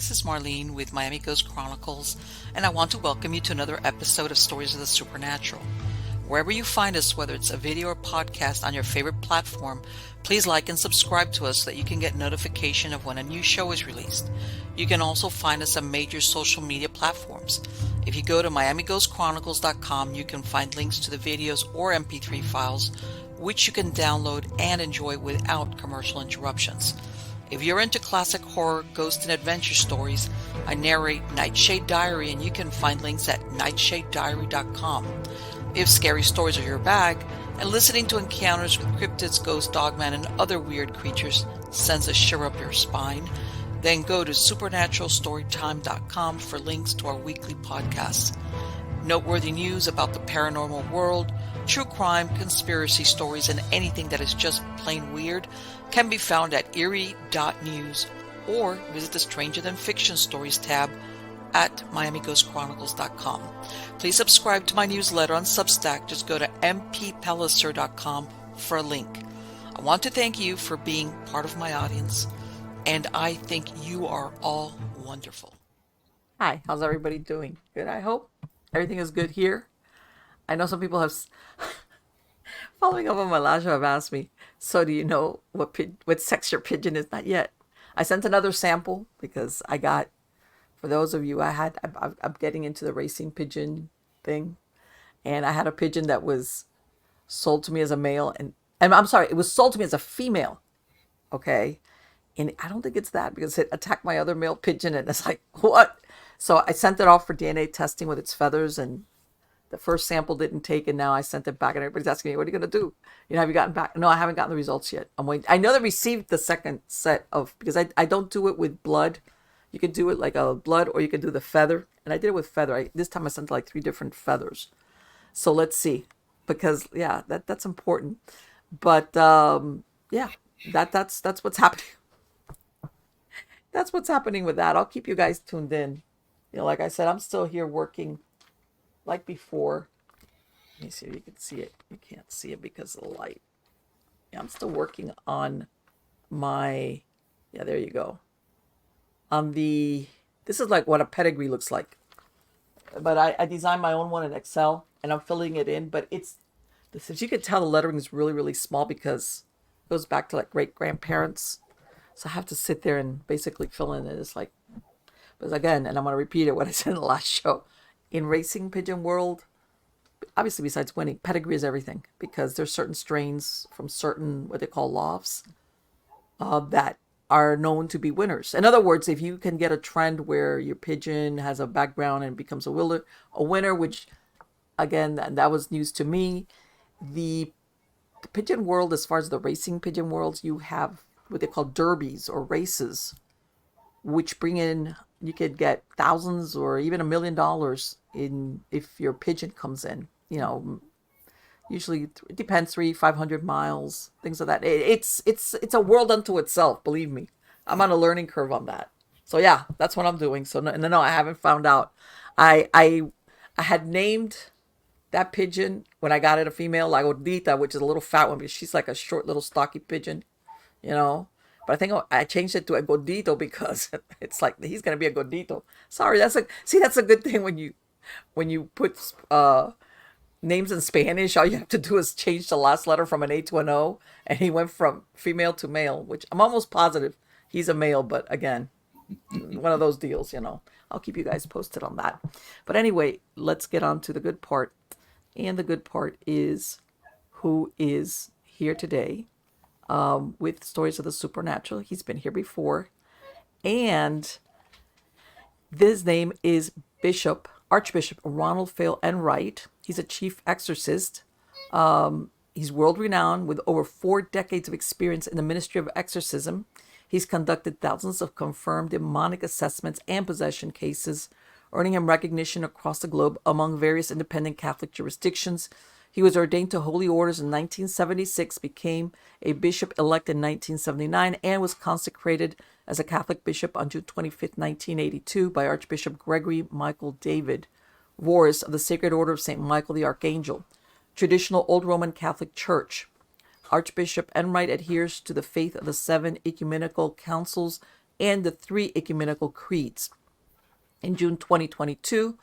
this is Marlene with Miami Ghost Chronicles, and I want to welcome you to another episode of Stories of the Supernatural. Wherever you find us, whether it's a video or podcast on your favorite platform, please like and subscribe to us so that you can get notification of when a new show is released. You can also find us on major social media platforms. If you go to miamighostchronicles.com, you can find links to the videos or MP3 files, which you can download and enjoy without commercial interruptions. If you're into classic horror, ghost, and adventure stories, I narrate Nightshade Diary, and you can find links at nightshadediary.com. If scary stories are your bag, and listening to encounters with cryptids, ghosts, dogman, and other weird creatures sends a shiver up your spine, then go to supernaturalstorytime.com for links to our weekly podcasts. Noteworthy news about the paranormal world, true crime, conspiracy stories, and anything that is just plain weird can be found at eerie.news or visit the Stranger Than Fiction Stories tab at miamighostchronicles.com. Please subscribe to my newsletter on Substack. Just go to mppellicer.com for a link. I want to thank you for being part of my audience, and I think you are all wonderful. Hi, how's everybody doing? Good, I hope. Everything is good here. I know some people have, following up on my last show, have asked me, so do you know what sex your pigeon is? Not yet. I sent another sample because I got, for those of you, I'm getting into the racing pigeon thing. And I had a pigeon that was sold to me as a male. And I'm sorry, it was sold to me as a female. Okay. And I don't think it's that because it attacked my other male pigeon. And it's like, what? So I sent it off for DNA testing with its feathers, and the first sample didn't take, and now I sent it back, and everybody's asking me, what are you going to do? Have you gotten back? No, I haven't gotten the results yet. I'm waiting. I know they received the second set of, because I don't do it with blood. You could do it like a blood, or you could do the feather. And I did it with feather. This time I sent like 3 different feathers. So let's see, because yeah, that's important. But yeah, that's what's happening. That's what's happening with that. I'll keep you guys tuned in. Like I said, I'm still here working like before. Let me see if you can see it. You can't see it because of the light. Yeah, I'm still working on my, yeah, there you go. This is like what a pedigree looks like. But I designed my own one in Excel, and I'm filling it in. But as you can tell, the lettering is really, really small because it goes back to like great-grandparents. So I have to sit there and basically fill in it. It's like, but again, and I'm going to repeat it what I said in the last show. In racing pigeon world, obviously besides winning, pedigree is everything, because there's certain strains from certain, what they call lofts, that are known to be winners. In other words, if you can get a trend where your pigeon has a background and becomes a winner, which again, that was news to me. The pigeon world, as far as the racing pigeon worlds, you have what they call derbies or races, which bring in, you could get thousands or even $1 million in if your pigeon comes in. Usually it depends, 300-500 miles, things like that. It's a world unto itself. Believe me, I'm on a learning curve on that. So yeah, that's what I'm doing. So no, I haven't found out. I had named that pigeon when I got it a female, La Gordita, which is a little fat one because she's like a short little stocky pigeon. But I think I changed it to a gordito because it's like he's gonna be a gordito. Sorry, that's a good thing when you put names in Spanish. All you have to do is change the last letter from an A to an O, and he went from female to male, which I'm almost positive he's a male. But again, one of those deals, I'll keep you guys posted on that. But anyway, let's get on to the good part, and the good part is who is here today. With Stories of the Supernatural. He's been here before. And his name is Archbishop Ronald Feyl Enright. He's a chief exorcist. He's world-renowned with over 4 decades of experience in the Ministry of Exorcism. He's conducted thousands of confirmed demonic assessments and possession cases, earning him recognition across the globe among various independent Catholic jurisdictions. He was ordained to holy orders in 1976, became a bishop-elect in 1979, and was consecrated as a Catholic bishop on June 25, 1982 by Archbishop Gregory Michael David Voris of the Sacred Order of St. Michael the Archangel, traditional Old Roman Catholic Church. Archbishop Enright adheres to the faith of the 7 ecumenical councils and the 3 ecumenical creeds. In June 2022,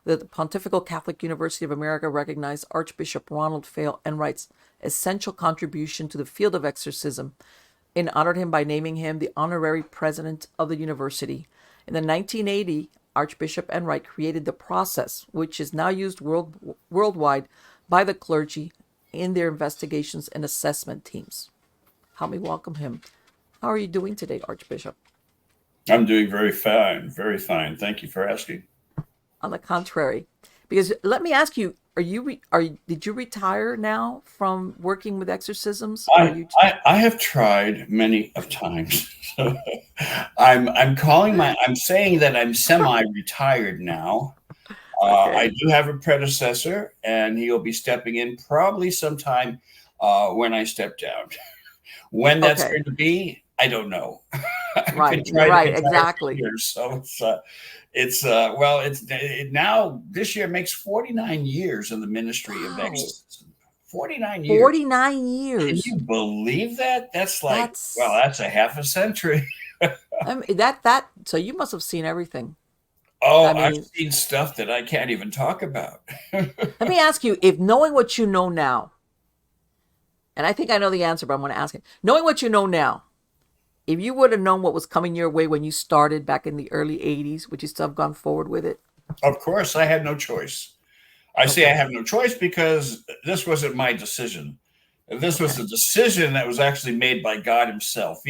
the Pontifical Catholic University of America recognized Archbishop Ronald Feyl Enright's essential contribution to the field of exorcism and honored him by naming him the honorary president of the university. In the 1980, Archbishop Enright created the process, which is now used worldwide by the clergy in their investigations and assessment teams. Help me welcome him. How are you doing today, Archbishop? I'm doing very fine, very fine. Thank you for asking. On the contrary, because let me ask you, did you retire now from working with exorcisms? I have tried many of times. I'm saying that I'm semi-retired now. Okay. I do have a predecessor, and he'll be stepping in probably sometime when I step down. When that's going to be, I don't know. Right, exactly. Years, so now this year makes 49 years in the Ministry of Exorcism. 49 years. 49 years. Can you believe that? That's a half a century. I mean, so you must have seen everything. Oh, I've seen stuff that I can't even talk about. Let me ask you, if knowing what you know now, and I think I know the answer, but I'm going to ask it. Knowing what you know now, if you would have known what was coming your way when you started back in the early 80s, would you still have gone forward with it? Of course, I had no choice. I say I have no choice because this wasn't my decision. This was a decision that was actually made by God himself.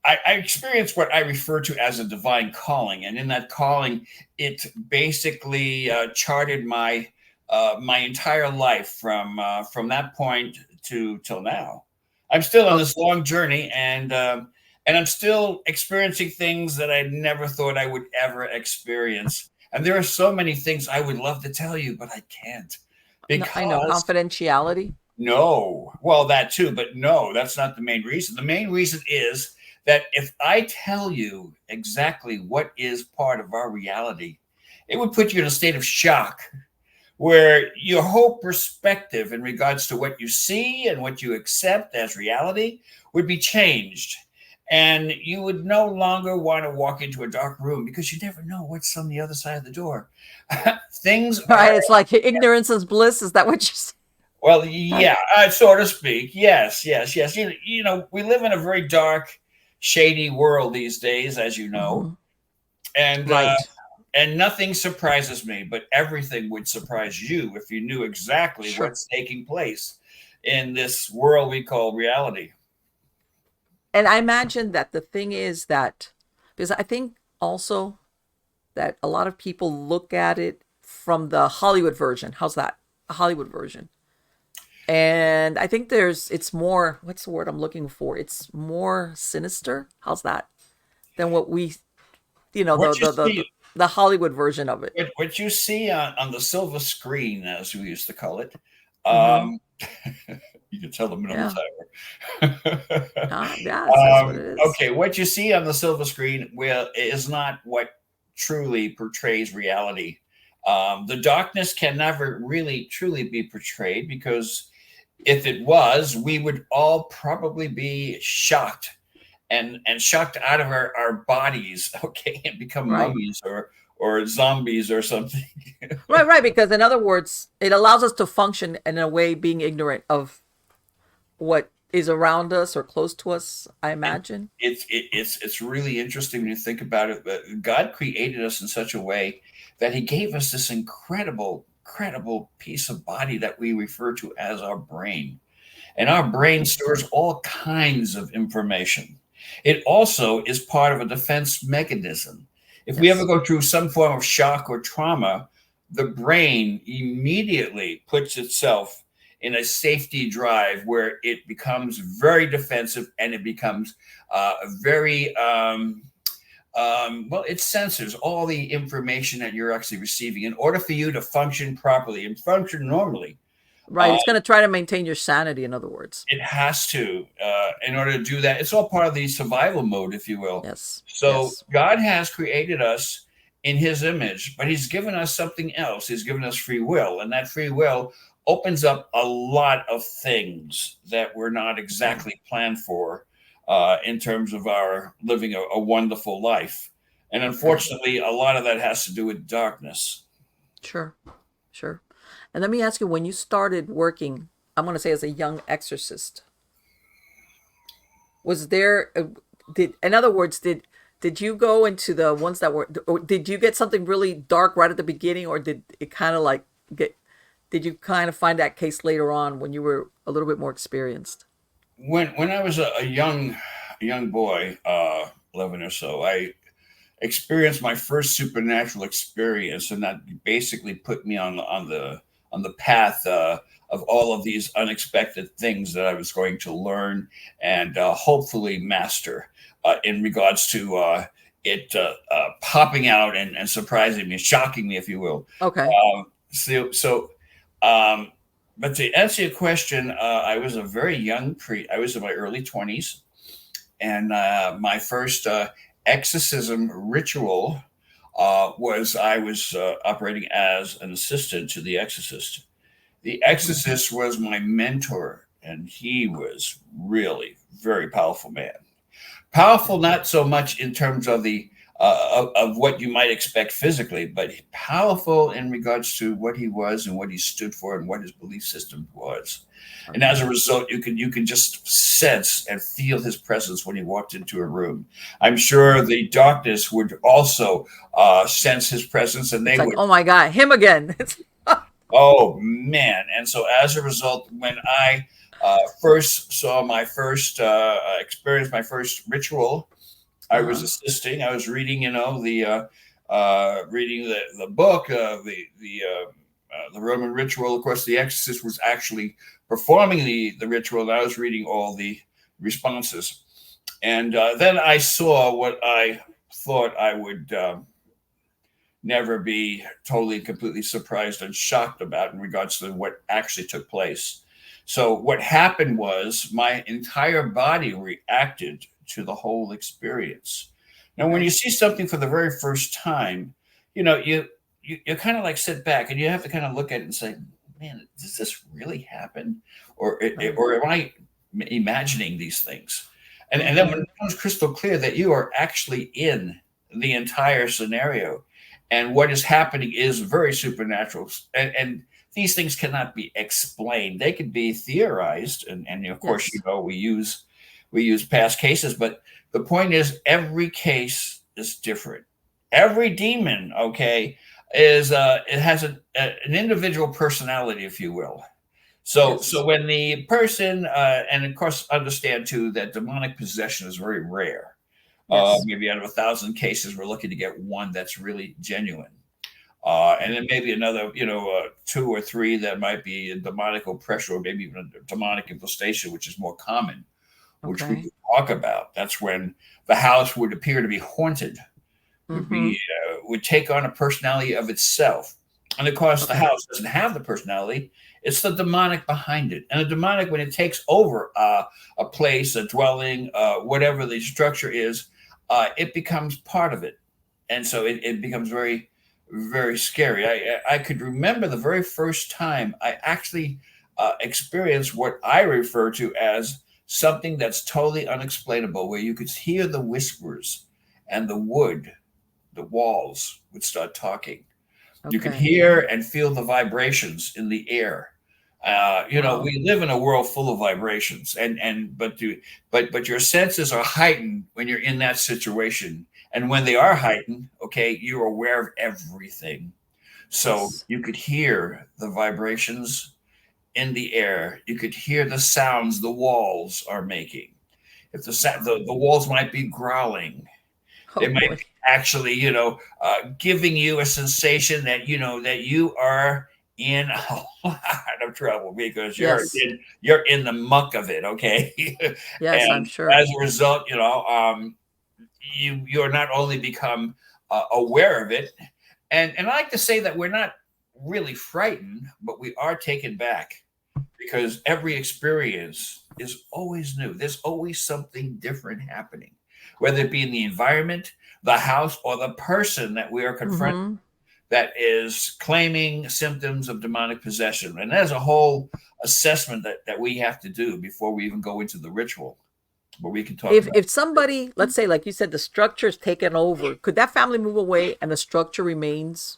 I experienced what I refer to as a divine calling. And in that calling, it basically charted my entire life from that point till now. I'm still on this long journey, and I'm still experiencing things that I never thought I would ever experience. And there are so many things I would love to tell you, but I can't. Because I know confidentiality. No, well, that too, but no, that's not the main reason. The main reason is that if I tell you exactly what is part of our reality, it would put you in a state of shock, where your whole perspective in regards to what you see and what you accept as reality would be changed. And you would no longer want to walk into a dark room because you never know what's on the other side of the door. It's like ignorance is bliss. Is that what you're saying? Well, yeah, so to speak. Yes. You know, we live in a very dark, shady world these days, as you know. Mm-hmm. And nothing surprises me, but everything would surprise you if you knew exactly what's taking place in this world we call reality. And I imagine that the thing is that, because I think also that a lot of people look at it from the Hollywood version. How's that? A Hollywood version. And I think it's more, what's the word I'm looking for? It's more sinister. How's that? Than what we, the Hollywood version of it. What you see on the silver screen, as we used to call it, you can tell the minimum timer. That's what it is. Okay, what you see on the silver screen is not what truly portrays reality. The darkness can never really truly be portrayed, because if it was, we would all probably be shocked and shocked out of our bodies, and become mummies or zombies or something. Right. Because in other words, it allows us to function in a way being ignorant of what is around us or close to us, I imagine. It's really interesting when you think about it. But God created us in such a way that he gave us this incredible piece of body that we refer to as our brain. And our brain stores all kinds of information. It also is part of a defense mechanism. If we ever go through some form of shock or trauma, the brain immediately puts itself in a safety drive where it becomes very defensive, and it becomes it censors all the information that you're actually receiving in order for you to function properly and function normally. Right. It's going to try to maintain your sanity, in other words. It has to, in order to do that. It's all part of the survival mode, if you will. Yes. So God has created us in his image, but he's given us something else. He's given us free will, and that free will opens up a lot of things that were not exactly planned for. in terms of our living a wonderful life. And unfortunately, a lot of that has to do with darkness. Sure. Sure. And let me ask you, when you started working, I'm going to say as a young exorcist, was there in other words, did you go into the ones that were, or did you get something really dark right at the beginning, or did it kind of like did you kind of find that case later on when you were a little bit more experienced? When I was a young boy, 11 or so, I experienced my first supernatural experience, and that basically put me on the path of all of these unexpected things that I was going to learn and hopefully master in regards to it popping out and surprising me, shocking me, if you will. Okay. So but to answer your question, I was a very young I was in my early 20s, and my first exorcism ritual was I was operating as an assistant to the exorcist. The exorcist was my mentor, and he was really very powerful man. Powerful, not so much in terms of the of what you might expect physically, but powerful in regards to what he was and what he stood for and what his belief system was. And as a result, you can just sense and feel his presence when he walked into a room. I'm sure the darkness would also sense his presence, and they It's like, would. oh my God, him again. Oh man! And so as a result, when I first saw my first experience, my first ritual, I was assisting. I was reading, reading the book, the Roman ritual. Of course, the exorcist was actually performing the ritual, and I was reading all the responses. And then I saw what I thought I would never be totally, completely surprised and shocked about in regards to what actually took place. So what happened was my entire body reacted to the whole experience. Now, when you see something for the very first time, you kind of like sit back and you have to kind of look at it and say, man, does this really happen? Or am I imagining these things? And then when it becomes crystal clear that you are actually in the entire scenario and what is happening is very supernatural, and these things cannot be explained. They can be theorized, and of course, we use past cases, but the point is every case is different. Every demon, is it has an individual personality, if you will. So when the person, and of course, understand too that demonic possession is very rare. Maybe out of 1,000 cases, we're looking to get one that's really genuine. And then maybe another, 2 or 3 that might be a demonic oppression, or maybe even a demonic infestation, which is more common, which we could talk about. That's when the house would appear to be haunted, would take on a personality of itself. And of course, the house doesn't have the personality. It's the demonic behind it. And the demonic, when it takes over a place, a dwelling, whatever the structure is, it becomes part of it. And so it becomes very, very scary. I could remember the very first time I actually experienced what I refer to as something that's totally unexplainable, where you could hear the whispers and the walls would start talking. You could hear and feel the vibrations in the air. We live in a world full of vibrations, but your senses are heightened when you're in that situation. And when they are heightened, you're aware of everything. So you could hear the vibrations in the air. You could hear the sounds the walls are making. If the walls might be growling, they might be actually, giving you a sensation that you are in a lot of trouble because you're in the muck of it. Yes, and I'm sure. As a result, you're not only become aware of it, and I like to say that we're not really frightened, but we are taken back because every experience is always new. There's always something different happening, whether it be in the environment, the house, or the person that we are confronting that is claiming symptoms of demonic possession. And there's a whole assessment that we have to do before we even go into the ritual. but we can talk If about if somebody, let's say, like you said, the structure is taken over, could that family move away and the structure remains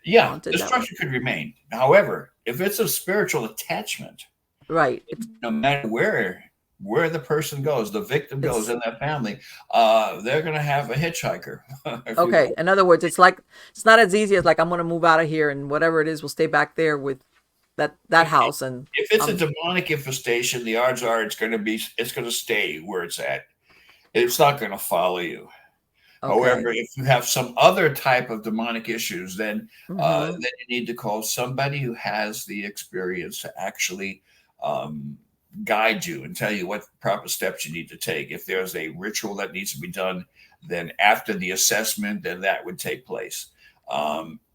it. Yeah, haunted the that way? structure could remain. However, if it's a spiritual attachment, Right. It's no matter where the person goes, the victim goes it's in that family, they're going to have a hitchhiker, if you okay. will. In other words, it's like it's not as easy as like I'm gonna move out of here and whatever it is will stay back there with that If, house and if it's a um demonic infestation, the odds are it's going to stay where it's at. It's not going to follow you. okay. However, if you have some other type of demonic issues, Mm-hmm. then you need to call somebody who has the experience to actually um, guide you and tell you what proper steps you need to take. If there's a ritual that needs to be done, then after the assessment, then that would take place.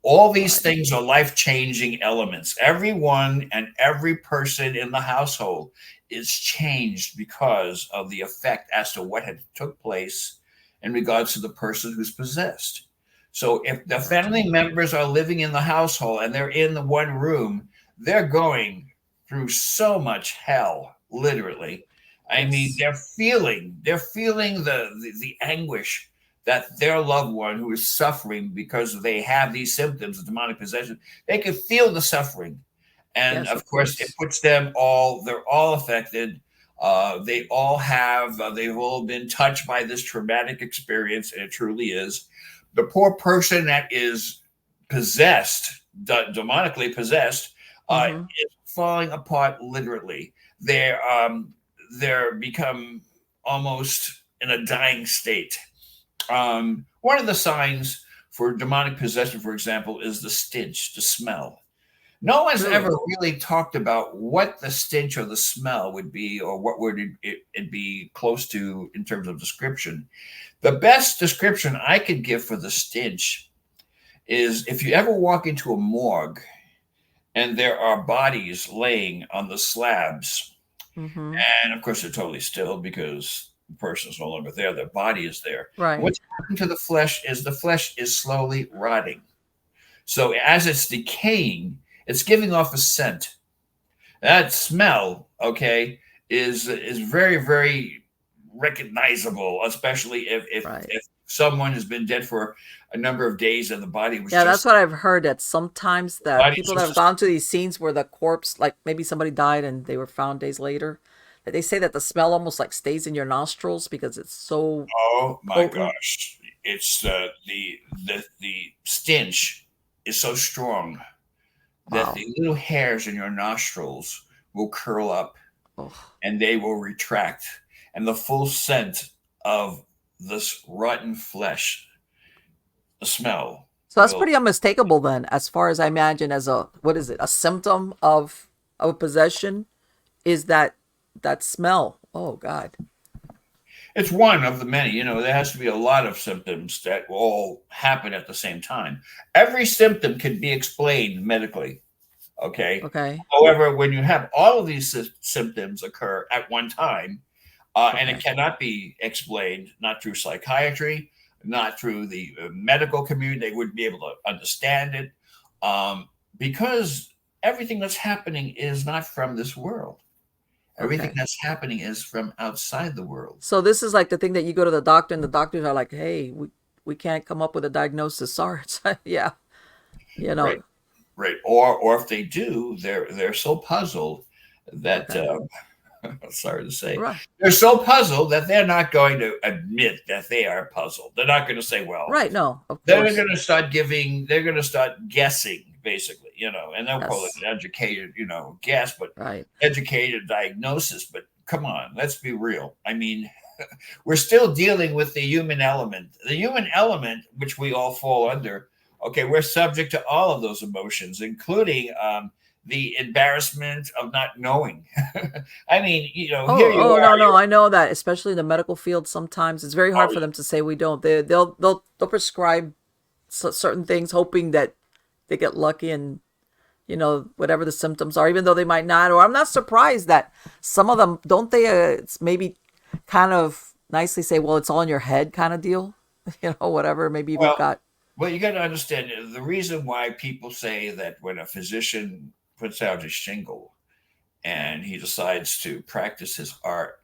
All these Right. things are life changing elements. Everyone and every person in the household is changed because of the effect as to what had took place in regards to the person who's possessed. So if the Gotcha. family members are living in the household and they're in the one room, they're going through so much hell, literally. I mean, Yes. they're feeling the anguish that their loved one who is suffering because they have these symptoms of demonic possession, they can feel the suffering. And Yes, of of course, it course. puts them all, they're all affected. They've all been touched by this traumatic experience, and it truly is. The poor person that is possessed, demonically possessed, Mm-hmm. is falling apart literally. They're become almost in a dying state. One of the signs for demonic possession, for example, is the stench, the smell. No one's ever Really? really talked about what the stench or the smell would be, or what would it be close to in terms of description. The best description I could give for the stench is if you ever walk into a morgue and there are bodies laying on the slabs, Mm-hmm. and of course they're totally still because the person is no longer there, their body is there. And Right. what's happening to the flesh is slowly rotting. So as it's decaying, it's giving off a scent. That smell, okay, is very very recognizable, especially Right. if someone has been dead for a number of days and the body was Yeah, that's just what I've heard that sometimes the that body's people that have just gone to these scenes where the corpse, like maybe somebody died and they were found days later, that they say that the smell almost like stays in your nostrils because it's so oh my potent. gosh, it's the stench is so strong that Wow. the little hairs in your nostrils will curl up Oh. and they will retract, and the full scent of this rotten flesh, the smell So that's will. pretty unmistakable then, as far as I imagine as a what is it, a symptom of a possession is that smell. Oh God. It's one of the many. There has to be a lot of symptoms that all happen at the same time. Every symptom can be explained medically. Okay. Okay. However, when you have all of these symptoms occur at one time, and it Okay. cannot be explained, not through psychiatry, not through the medical community, they wouldn't be able to understand it, because everything that's happening is not from this world. Everything Okay. that's happening is from outside the world. So this is like the thing that you go to the doctor and the doctors are like, "Hey, we can't come up with a diagnosis." Sorry. Yeah. You Right. know. Right. Or if they do, they're so puzzled that Okay. sorry to say, Right. they're so puzzled that they're not going to admit that they are puzzled. They're not going to say, well, Right. No, of they're course. going to start they're going to start guessing, basically, and they'll call it Yes. an educated, guess, but Right. educated diagnosis. But come on, let's be real. I mean, we're still dealing with the human element. The human element, which we all fall under, okay, we're subject to all of those emotions, including the embarrassment of not knowing. I mean, here you Oh, are. no, no. I know that, especially in the medical field, sometimes it's very Oh, hard for them to say we don't. They'll prescribe certain things, hoping that they get lucky and whatever the symptoms are, even though they might not. Or I'm not surprised that some of them don't. They it's maybe kind of nicely say, well, it's all in your head, kind of deal. Whatever. Maybe we've well, got. well, you got to understand the reason why people say that when a physician puts out his shingle and he decides to practice his art,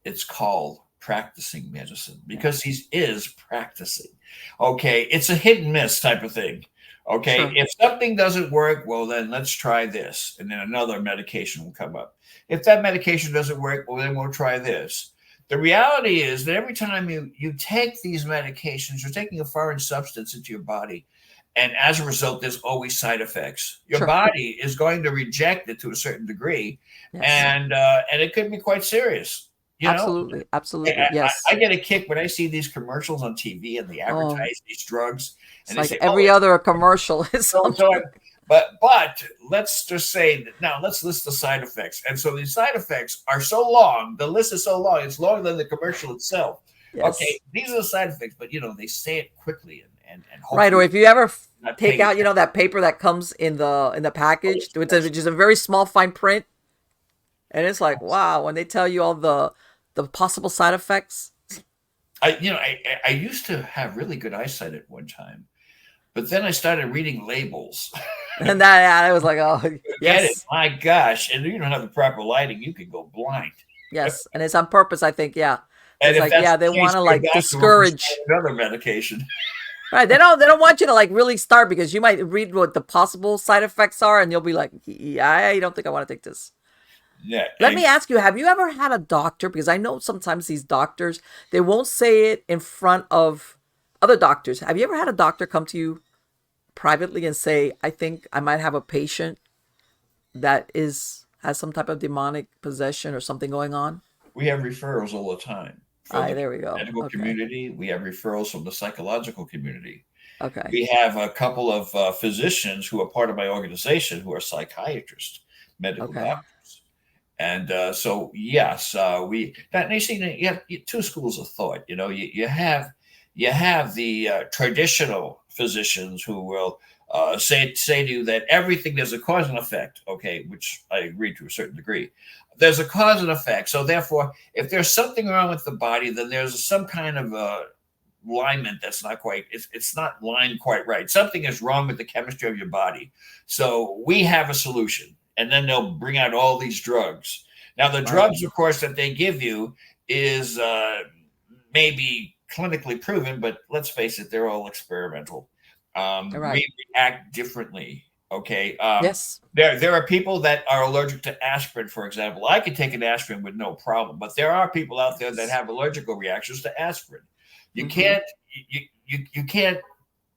it's called practicing medicine, because he is practicing. Okay, it's a hit and miss type of thing. Okay, Sure. if something doesn't work, well, then let's try this, and then another medication will come up. If that medication doesn't work, well, then we'll try this. The reality is that every time you take these medications, you're taking a foreign substance into your body, and as a result, there's always side effects. Your Sure. body is going to reject it to a certain degree, Yes. and it could be quite serious. You know, Absolutely. Absolutely. I Yes. get a kick when I see these commercials on TV and they Oh, advertise these drugs, it's and they like say, "Oh, every it's other commercial is so so." something. But let's just say that now let's list the side effects. And so these side effects are so long. The list is so long. It's longer than the commercial itself. Okay, Yes. these are the side effects, but they say it quickly and Right. Or hopefully if you ever not take paying out, that paper that comes in the package, which is a very small fine print, and it's like, wow, when they tell you all the possible side effects. I used to have really good eyesight at one time, but then I started reading labels. And that I was like, oh, Get it? yes. My gosh! And you don't have the proper lighting, you could go blind. Yes. And it's on purpose, I think. Yeah. And It's if like, that's yeah, they the case, want to your like doctor will prescribe discourage. another medication. Right. They don't want you to like really start, because you might read what the possible side effects are and you'll be like, yeah, I don't think I want to take this. Yeah, Let me ask you, have you ever had a doctor? Because I know sometimes these doctors, they won't say it in front of other doctors. Have you ever had a doctor come to you privately and say, I think I might have a patient that has some type of demonic possession or something going on? we have referrals all the time All from right, the there we go. medical Okay. community. We have referrals from the psychological community. Okay. We have a couple of physicians who are part of my organization who are psychiatrists, medical Okay. doctors. And so, yes, we that and you see you have two schools of thought. You have the traditional physicians who will say to you that everything there's a cause and effect. Okay, which I agree to a certain degree. There's a cause and effect. So therefore, if there's something wrong with the body, then there's some kind of alignment that's not quite. It's not lined quite right. Something is wrong with the chemistry of your body. So we have a solution, and then they'll bring out all these drugs. Now, the Right. drugs, of course, that they give you is maybe clinically proven, but let's face it, they're all experimental. Right. We react differently. Okay. Yes. There are people that are allergic to aspirin, for example. I could take an aspirin with no problem, but there are people out there that have allergical reactions to aspirin. You Mm-hmm. can't you can't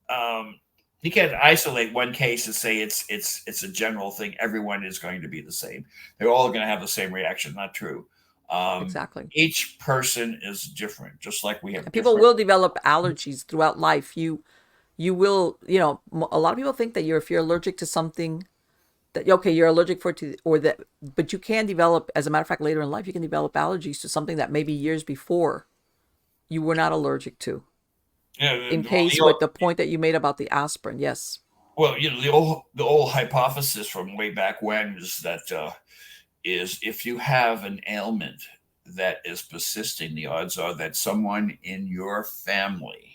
um, you can't isolate one case and say it's a general thing. Everyone is going to be the same. They're all going to have the same reaction. Not true. Um, Exactly. each person is different, just like we have And people different. will develop allergies throughout life. You will, a lot of people think that if you're allergic to something, that okay, you're allergic for it to, or that, but you can develop, as a matter of fact, later in life, you can develop allergies to something that maybe years before you were not allergic to. Yeah, In well, case with the point that you made about the aspirin, yes. the old hypothesis from way back when is that is if you have an ailment that is persisting, the odds are that someone in your family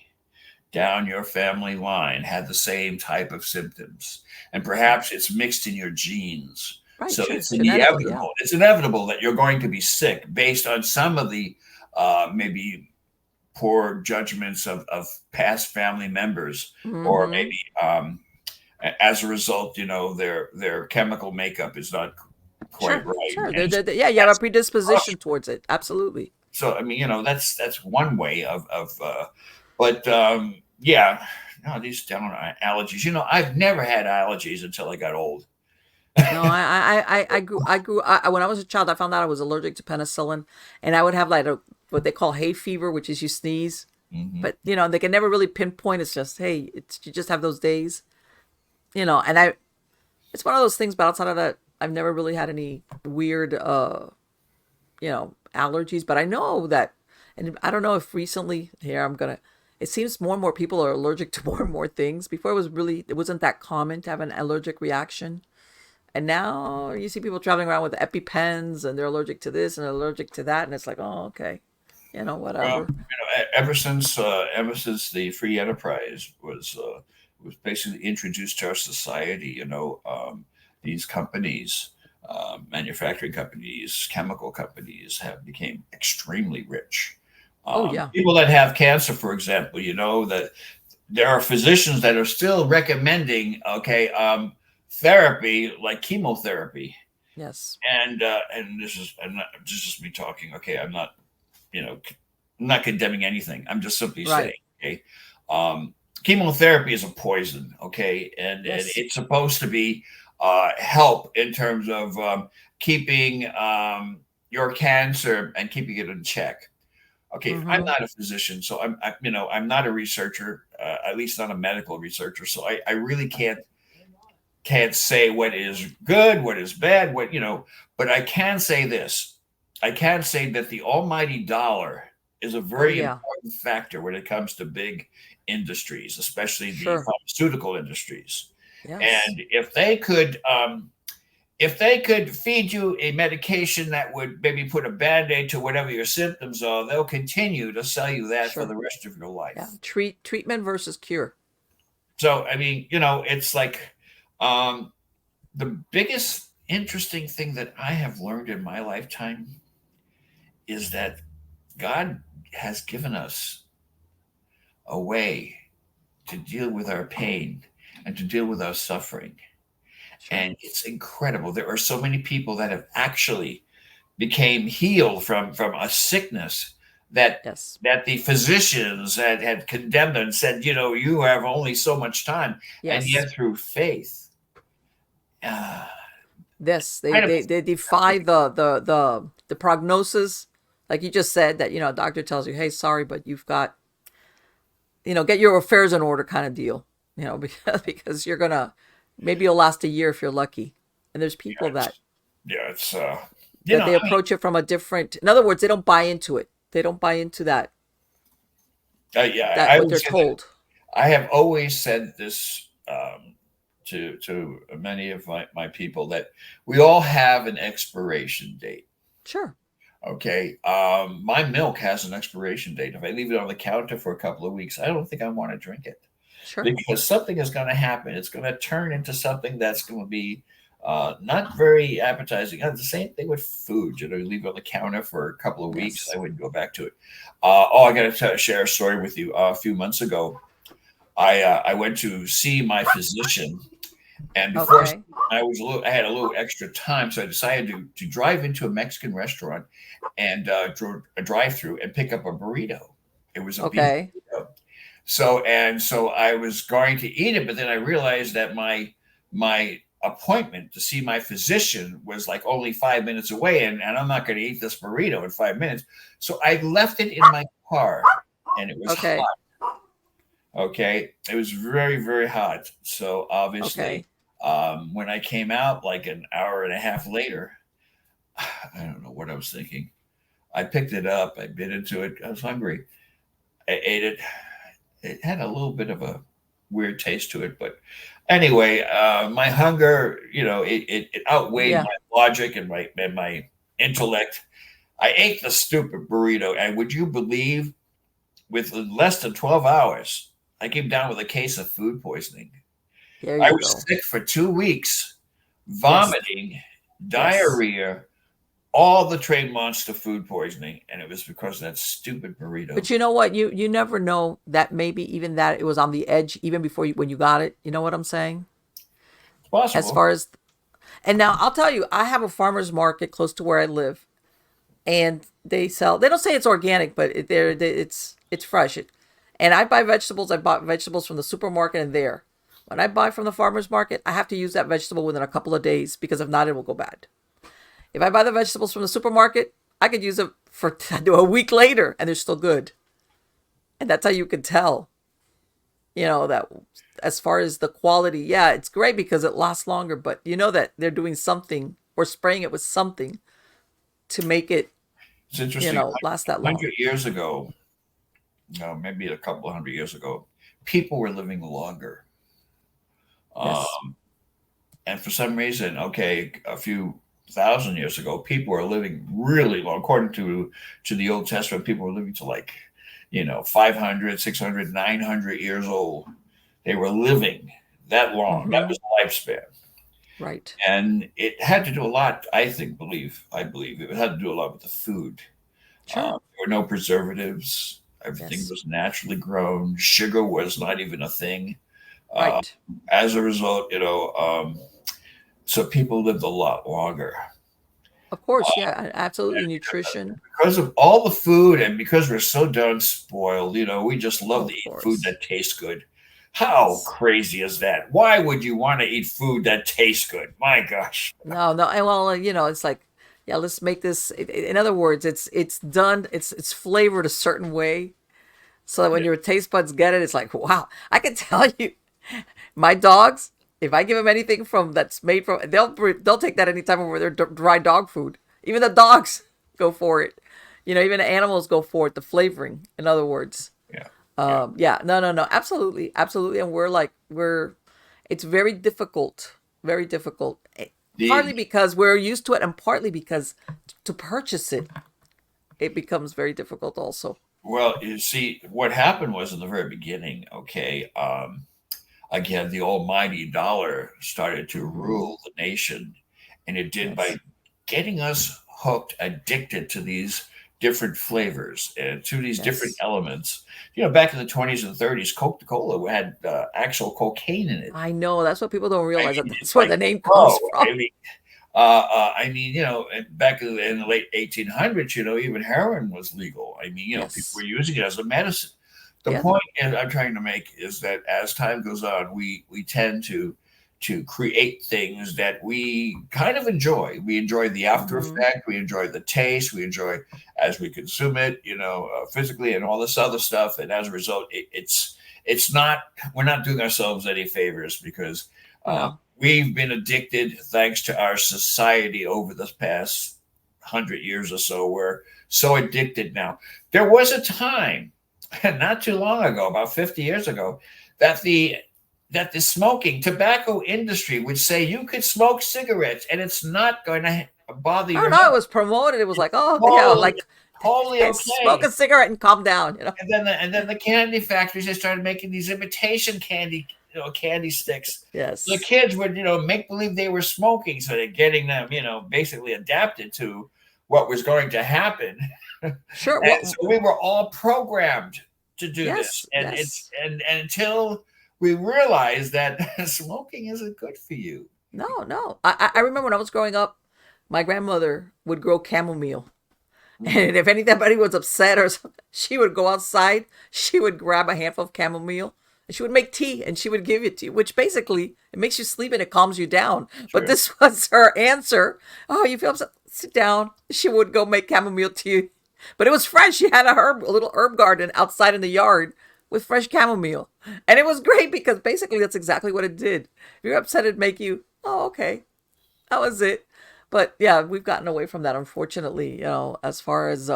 down your family line had the same type of symptoms, and perhaps it's mixed in your genes. Right, So sure. it's Genetically, yeah. inevitable. It's inevitable that you're going to be sick based on some of the maybe poor judgments of past family members, or Mm-hmm. maybe as a result, their chemical makeup is not quite Sure, right, sure. and so Yeah, you have a that's predisposition towards it. Absolutely. so. I mean, that's one way but yeah, no, these down allergies. I've never had allergies until I got old. No, when I was a child, I found out I was allergic to penicillin, and I would have like what they call hay fever, which is you sneeze, Hmm. but they can never really pinpoint. It's just, hey, you just have those days, and it's one of those things. But outside of that, I've never really had any weird, allergies. But I know that, and I don't know if recently here It seems more and more people are allergic to more and more things. Before it wasn't that common to have an allergic reaction. And now you see people traveling around with EpiPens and they're allergic to this and allergic to that. And it's like, oh, okay. Well, Whatever. ever since the free enterprise was basically introduced to our society, these companies manufacturing companies, chemical companies have become extremely rich. Oh yeah. People that have cancer, for example, that there are physicians that are still recommending, therapy like chemotherapy. Yes. And this is, this is just me talking. Okay, I'm not condemning anything. I'm just simply saying, Right. okay, chemotherapy is a poison, okay, and Yes. it's supposed to be help in terms of keeping your cancer and keeping it in check. Okay, I'm Mm-hmm. not a physician, so I'm not a researcher, at least not a medical researcher. So I really can't say what is good, what is bad, but I can say this. I can say that the almighty dollar is a Oh very yeah. important factor when it comes to big industries, especially the Sure. pharmaceutical industries. Yes. And if they could feed you a medication that would maybe put a band-aid to whatever your symptoms are, they'll continue to sell you that for Sure. the rest of your Yeah. life. Treatment versus cure. So I mean, it's like um, the biggest interesting thing that I have learned in my lifetime is that God has given us a way to deal with our pain and to deal with our suffering. Sure. And it's incredible. There are so many people that have actually became healed from a sickness that Yes. that the physicians had condemned and said, you have only so much time. And Yes. yet through faith, uh, This kind of they defy the prognosis, like you just said, that a doctor tells you, hey, sorry, but you've got, get your affairs in order kind of deal, because you're gonna, maybe you'll last a year if you're lucky. And there's yeah, people that it's they approach it from a different, in other words, they don't buy into it. They don't buy into yeah, that I what would they're say that told. I have always said this to many of my people that we all have an expiration date. Sure. Okay, my milk has an expiration date. If I leave it on the counter for a couple of weeks, I don't think I want to drink it Sure. because something is going to happen. It's going to turn into something that's going to be not very appetizing. The same thing with food. You leave it on the counter for a couple of weeks, Yes. I wouldn't go back to it. I got to share a story with you. A few months ago, I went to see my physician, and before Okay. I had a little extra time, so I decided to drive into a Mexican restaurant and a drive-through and pick up a burrito. It was a beef Okay. burrito. So I was going to eat it, but then I realized that my appointment to see my physician was like only 5 minutes away, and I'm not going to eat this burrito in 5 minutes. So I left it in my car, and it was Okay. hot. Okay, it was very, very hot. So obviously, Okay. when I came out like an hour and a half later, I don't know what I was thinking. I picked it up, I bit into it. I was hungry. I ate it. It had a little bit of a weird taste to it, but anyway, my hunger, it outweighed Yeah. my logic and my intellect. I ate the stupid burrito, and would you believe, within less than 12 hours, I came down with a case of food poisoning. There I you was go. sick for 2 weeks, Yes. vomiting, Yes. diarrhea, all the train monster food poisoning, and it was because of that stupid burrito. But you know what? You never know that maybe even that it was on the edge even before when you got it. You know what I'm saying? It's As possible. far as, and now I'll tell you, I have a farmer's market close to where I live, and they don't say it's organic, but it's fresh. And I buy vegetables. I bought vegetables from the supermarket and there. When I buy from the farmer's market, I have to use that vegetable within a couple of days because if not, it will go bad. If I buy the vegetables from the supermarket, I could use it for a week later and they're still good. And that's how you can tell, that as far as the quality, yeah, it's great because it lasts longer, but you know that they're doing something or spraying it with something to make it, It's interesting. last that long. 100 years ago, no, maybe a couple of 100 years ago, people were living longer. Yes. Um, and for some reason, okay, a few thousand years ago, people were living really long. According to the Old Testament, people were living to like, 500, 600, 900 years old. They were living that long. That Mm-hmm. was the lifespan. Right. And it had to do a lot. I believe it had to do a lot with the food. Sure. There were no preservatives. Everything Yes. was naturally grown. Sugar was not even a thing. Uh, Right. as a result, so people lived a lot longer. Of course. Yeah. Absolutely. Nutrition. Because of all the food and because we're so done spoiled, we just Oh, love to of eat food course. that tastes good. How Yes. crazy is that? Why would you want to eat food that tastes good? My gosh. No, no. And well, it's like, yeah, let's make this. In other words, it's done. It's flavored a certain way, so that when Yeah, your taste buds get it, it's like, wow. I can tell you, my dogs. If I give them anything from that's made from, they'll take that anytime over their dry dog food. Even the dogs go for it. Even the animals go for it. The flavoring, in other words. yeah, yeah. Yeah, no, no, no, absolutely, absolutely. And it's very difficult, very difficult. The Partly because we're used to it, and partly because to purchase it, it becomes very difficult also. Well, you see, what happened was in the very beginning, okay, again, the almighty dollar started to Hmm. rule the nation, and it did by Yes, getting us hooked, addicted to these different flavors and to these different yes. elements. Back in the 20s and 30s, Coca Cola had actual cocaine in it. I know that's what people don't I realize, that mean, it's that's where like, the name whoa! comes from. Back in the late 1800s, even heroin was legal. People were Yes, using it as a medicine. The yeah. point I'm trying to make is that as time goes on, we tend to create things that we kind of enjoy. We enjoy the after Hmm. effect. We enjoy the taste. We enjoy as we consume it, physically and all this other stuff. And as a result, it's not we're not doing ourselves any favors because No, we've been addicted thanks to our society over the past 100 years or so. We're so addicted now. There was a time, not too long ago, about 50 years ago, that the smoking tobacco industry would say you could smoke cigarettes and it's not going to bother I your don't know. It health. was promoted. It was like, oh yeah, Totally, like totally smoke okay. a cigarette and calm down. And then the candy factories, they started making these imitation candy, candy sticks. The Yes, kids would, make believe they were smoking, so they're getting them, basically adapted to what was going to happen. And sure. Well, so we were all programmed to do this. yes, And it's yes. and until we realized that smoking isn't good for you. No, no. I remember when I was growing up, my grandmother would grow chamomile. Mm, And if anybody was upset or something, she would go outside, she would grab a handful of chamomile, and she would make tea and she would give it to you, which basically it makes you sleep and it calms you down. But sure. this was her answer. Oh, you feel upset? Sit down. She would go make chamomile tea. But it was fresh. She had a little herb garden outside in the yard with fresh chamomile. And it was great because basically that's exactly what it did. If you're upset, it'd make you, oh, okay, that was it. But yeah, we've gotten away from that, unfortunately. As far as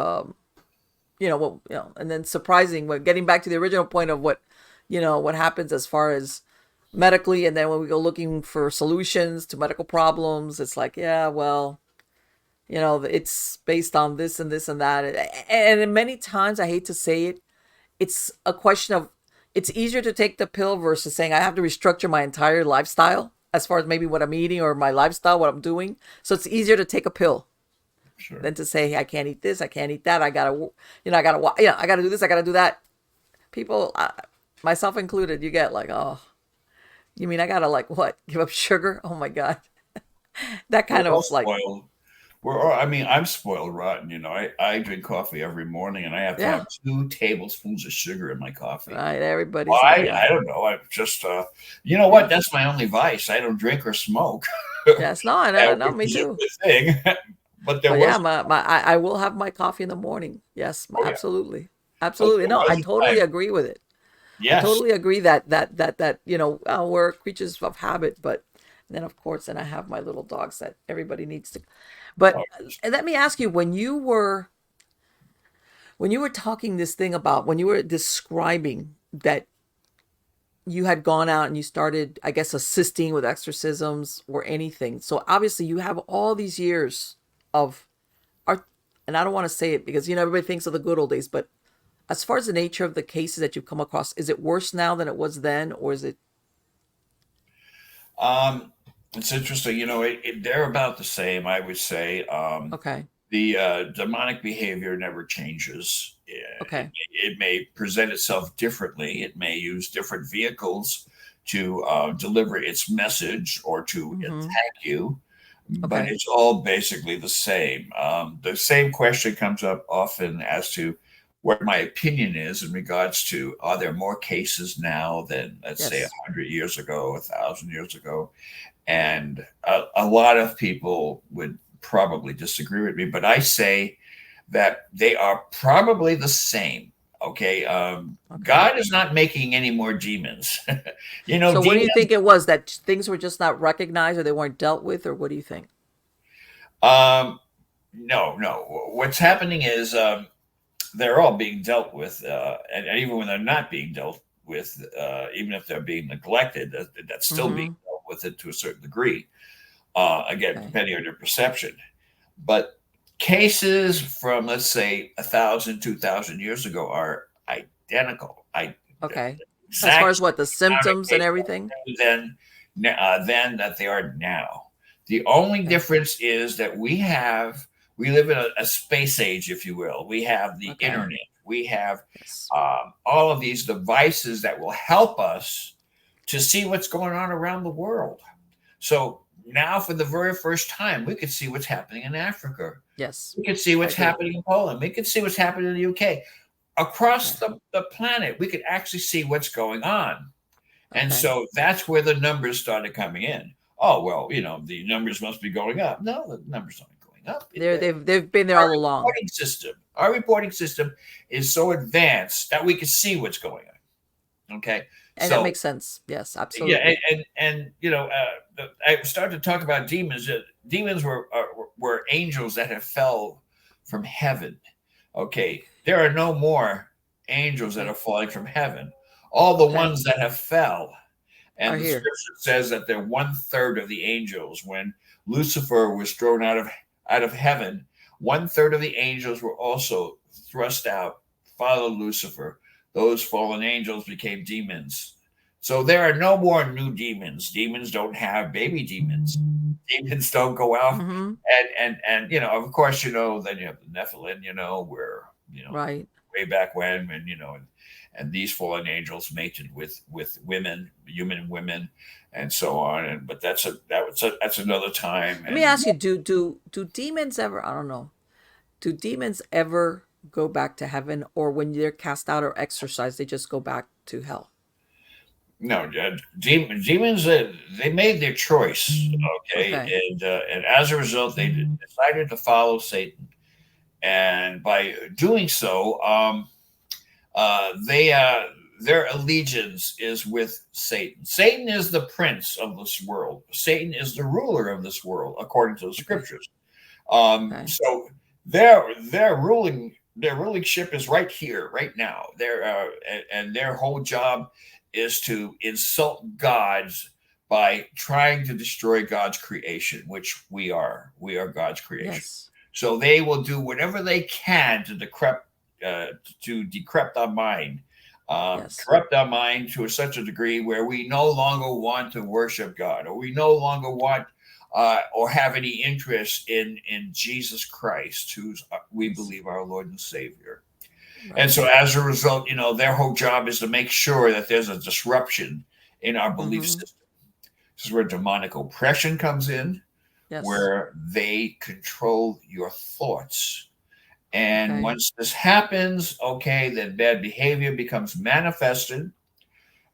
and then surprising. But getting back to the original point of what happens as far as medically, and then when we go looking for solutions to medical problems, it's like, yeah, well, it's based on this and this and that, and many times, I hate to say it, it's a question of, it's easier to take the pill versus saying I have to restructure my entire lifestyle as far as maybe what I'm eating or my lifestyle, what I'm doing. So it's easier to take a pill Sure. than to say, hey, I can't eat this, I can't eat that, I gotta do this, I gotta do that. People, myself included, you get like, oh, you mean I gotta like what? Give up sugar? Oh my god, that We're kind all of like, spoiled. I'm spoiled rotten. I drink coffee every morning and I have to yeah, have 2 tablespoons of sugar in my coffee. right. Everybody's like, Why? yeah, I don't know. I'm just, you know what? yeah, That's my only vice. I don't drink or smoke, yes, no, I know, which me is a too. good thing. But there But yeah, was, I will have my coffee in the morning. Yes, oh yeah, absolutely, but absolutely. there No, I was a totally time. agree with it. I Yes. totally agree that we're creatures of habit, but then of course, then I have my little dogs that everybody needs to. But Oh, let me ask you, when you were talking this thing about, when you were describing that you had gone out and you started, I guess, assisting with exorcisms or anything. So obviously you have all these years of art, and I don't want to say it because everybody thinks of the good old days, but as far as the nature of the cases that you've come across, is it worse now than it was then, or is it? Um, It's interesting. They're about the same, I would say. Okay. The demonic behavior never changes. Okay. It may present itself differently. It may use different vehicles to deliver its message or to Mm-hmm. attack you, but Okay. it's all basically the same. The same question comes up often as to what my opinion is in regards to, are there more cases now than, let's say, Yes. 100 years ago, 1,000 years ago? And a lot of people would probably disagree with me, but I say that they are probably the same. Okay. Okay. God is not making any more demons. So what do you Demons. think it was, that things were just not recognized, or they weren't dealt with, or what do you think? Um, no, no. What's happening is they're all being dealt with, and even when they're not being dealt with, even if they're being neglected, that's still being Mm-hmm. dealt with it to a certain degree. Again, Okay. depending on your perception. But cases from, let's say, 1,000, 2,000 years ago are identical. Okay. As far Exact as what, the amount of symptoms and everything? cases then that they are now. The only Okay. difference is that we live in a space age, if you will. We have the Okay. internet. We have Yes. all of these devices that will help us to see what's going on around the world. So now, for the very first time, we could see what's happening in Africa. Yes. We could see I what's agree. happening in Poland. We could see what's happening in the UK. Across Okay. the planet, we could actually see what's going on. And Okay. so that's where the numbers started coming in. Oh, well, the numbers must be going up. No, the numbers aren't going up. They've been there Our all along. reporting system is so advanced that we can see what's going on. Okay. And that So makes sense. Yes, yeah, absolutely. and I started to talk about demons. Demons were angels that have fell from heaven. Okay, there are no more angels that Okay. are falling from heaven. All the Okay. ones that have fell, Are and the here. scripture says that they're 1/3 of the angels. When Lucifer was thrown out of heaven, 1/3 of the angels were also thrust out. Followed Lucifer. Those fallen angels became demons. So there are no more new demons. Demons don't have baby demons. Demons don't go out Mm-hmm. and of course, then you have the Nephilim, where, Right. way back when and these fallen angels mated with women, human women, and so on. And but that's another time. Let me And ask you, do demons ever, I don't know, do demons ever go back to heaven, or when they're cast out or exorcised, they just go back to hell? no, demons, they made their choice, okay, Okay. and as a result, they decided to follow Satan, and by doing so, they their allegiance is with Satan. Satan is the prince of this world. Satan is the ruler of this world, according to the Okay. scriptures. Okay. So their rulingship is right here, right now. And their whole job is to insult God by trying to destroy God's creation, which we are. We are God's creation. Yes. So they will do whatever they can uh, to decrypt our mind, Yes. corrupt our mind to such a degree where we no longer want to worship God, or we no longer want or have any interest in Jesus Christ, who's we Yes. believe our Lord and Savior. And Right. so, as a result, their whole job is to make sure that there's a disruption in our belief Mm-hmm. system. This is where demonic oppression comes in, Yes. where they control your thoughts. And Okay. once this happens, okay, then bad behavior becomes manifested.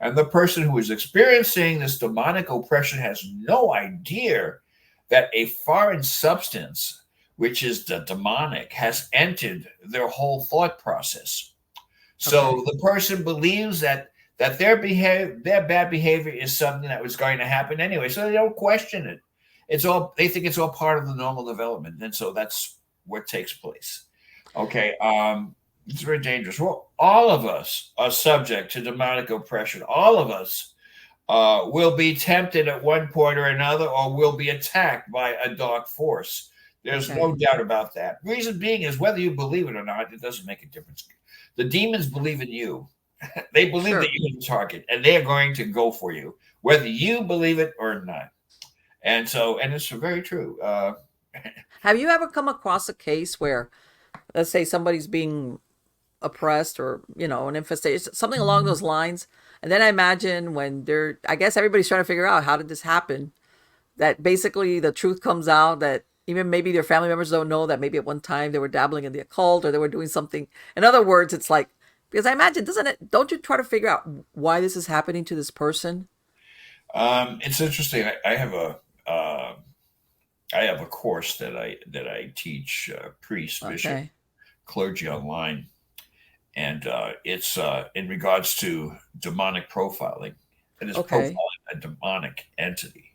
And the person who is experiencing this demonic oppression has no idea that a foreign substance, which is the demonic, has entered their whole thought process. So Okay. the person believes that their bad behavior is something that was going to happen anyway. So they don't question it. They think it's all part of the normal development. And so that's what takes place. Okay. It's very dangerous. Well, all of us are subject to demonic oppression. All of us will be tempted at one point or another, or will be attacked by a dark force. There's no Okay. doubt about that. Reason being is whether you believe it or not, it doesn't make a difference. The demons believe in you. They believe that Sure. you're the target, and they are going to go for you, whether you believe it or not. And it's very true. Have you ever come across a case where, let's say, somebody's being oppressed, or an infestation, something along those lines, and then I imagine when I guess everybody's trying to figure out how did this happen, that basically the truth comes out that even maybe their family members don't know that maybe at one time they were dabbling in the occult, or they were doing something. In other words, it's like, because I imagine, don't you try to figure out why this is happening to this person? It's interesting. I have a course that I teach priests, bishop, Okay. clergy online, and it's in regards to demonic profiling. It is Okay. profiling a demonic entity,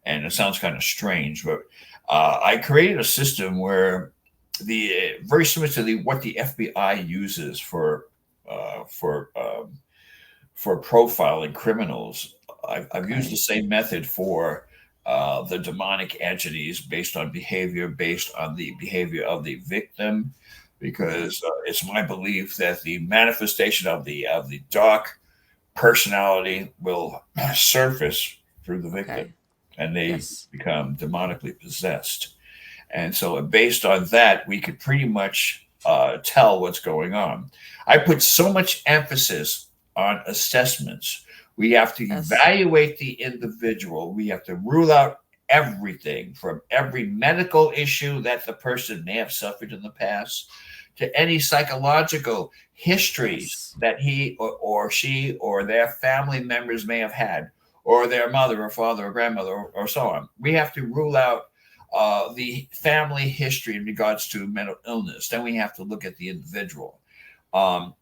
and it sounds kind of strange, but I created a system where the very similar to what the FBI uses uh, for um, for profiling criminals. I've used the Okay. same method for the demonic entities based on the behavior of the victim, Okay. because it's my belief that the manifestation of the dark personality will surface through the victim, Okay. and they Yes. become demonically possessed. And so, based on that, we could pretty much tell what's going on. I put so much emphasis on assessments. We have to Yes. evaluate the individual. We have to rule out everything, from every medical issue that the person may have suffered in the past to any psychological histories Yes. that he or she or their family members may have had, or their mother or father or grandmother, or so on. We have to rule out the family history in regards to mental illness. Then we have to look at the individual.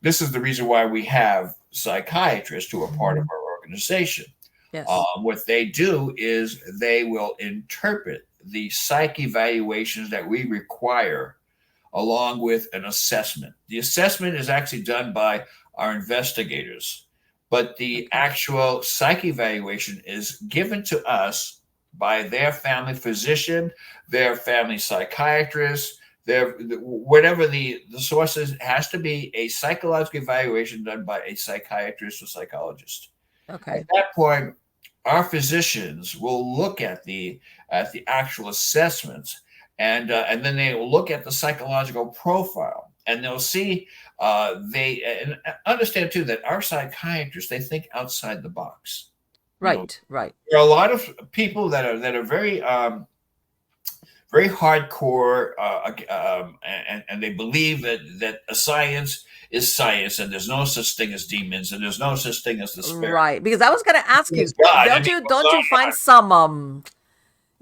This is the reason why we have psychiatrists who are part of our organization. Yes. What they do is they will interpret the psych evaluations that we require along with an assessment. The assessment is actually done by our investigators, but the Okay. actual psych evaluation is given to us by their family physician, their family psychiatrist, their whatever the source is. It has to be a psychological evaluation done by a psychiatrist or psychologist. At Okay. that point, our physicians will look at the actual assessments, and then they will look at the psychological profile, and they'll see they and understand too that our psychiatrists, they think outside the box. You know, Right. Right. there are a lot of people that are very very hardcore, and they believe that a science is science, and there's no such thing as demons, and there's no such thing as the spirit. Right. Because I was gonna ask It's you, God, and don't it you goes don't you find some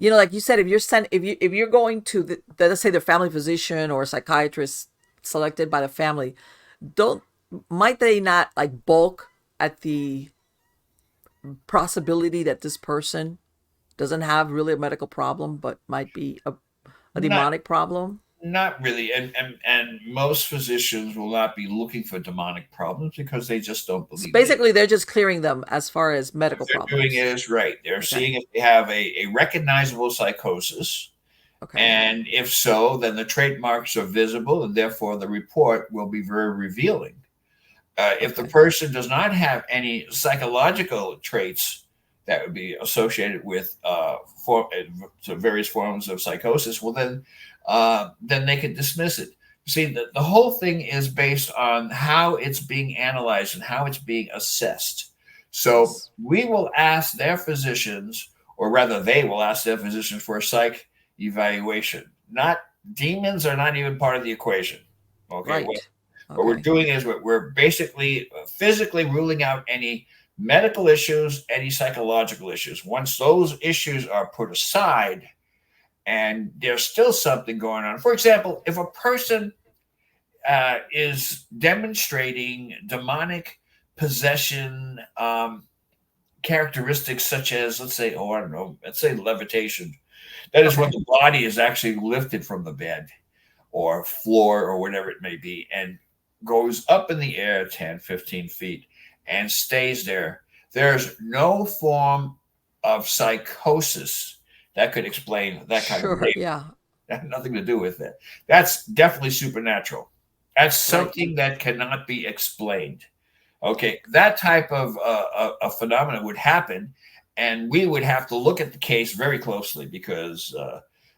like you said, if you're going to let's say the family physician or psychiatrist selected by the family, don't might they not like bulk at the possibility that this person doesn't have really a medical problem but might be a not demonic problem? not really, and most physicians will not be looking for demonic problems because they just don't So believe they. basically they're just clearing them as far as What medical they're doing problems. is right. They're Okay. seeing if they have a recognizable psychosis, Okay. and if so, then the trademarks are visible, and therefore the report will be very revealing. If the Okay. person does not have any psychological traits that would be associated with various forms of psychosis, well, then they can dismiss it. See, the whole thing is based on how it's being analyzed and how it's being assessed. So Yes. we will ask their physicians, or rather, they will ask their physicians for a psych evaluation. Not demons are not even part of the equation. Okay, Right. what we're Okay. doing is we're basically physically ruling out any medical issues, any psychological issues. Once those issues are put aside and there's still something going on, for example, if a person is demonstrating demonic possession characteristics, such as, let's say, oh, I don't know, let's say levitation. That is when Okay. the body is actually lifted from the bed or floor or whatever it may be, and goes up in the air 10, 15 feet and stays there. There's no form of psychosis that could explain that kind of Sure. behavior. Yeah. That had nothing to do with it. That's definitely supernatural. That's Right. something that cannot be explained. Okay, that type of a phenomenon would happen, and we would have to look at the case very closely because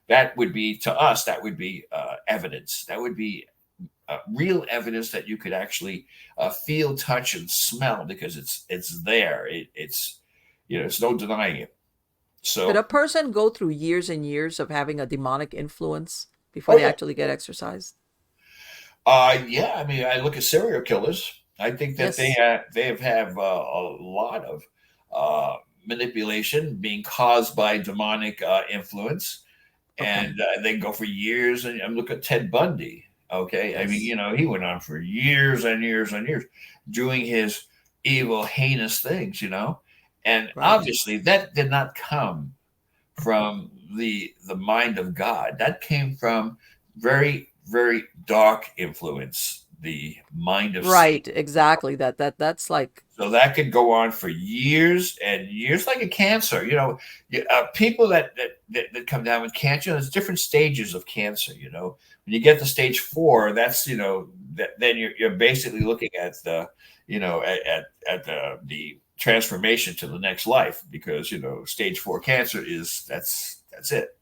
that would be, to us, that would be evidence. That would be real evidence that you could actually feel, touch, and smell, because it's there. It's it's no denying it. Could a So, person go through years and years of having a demonic influence before oh they yeah, actually get exorcised? yeah. I mean, I look at serial killers. I think that Yes. they have a lot of manipulation being caused by demonic influence, Okay. and they go for years. And look at Ted Bundy. Okay, I mean, Yes. he went on for years and years and years doing his evil, heinous things. And Right. obviously that did not come from the mind of God. That came from very, very dark influence, the mind of Satan. Right. Exactly. That's like, So that could go on for years and years, like a cancer. People that come down with cancer, there's different stages of cancer. When you get to stage 4, that's then you're basically looking at the transformation to the next life, because stage 4 cancer that's it.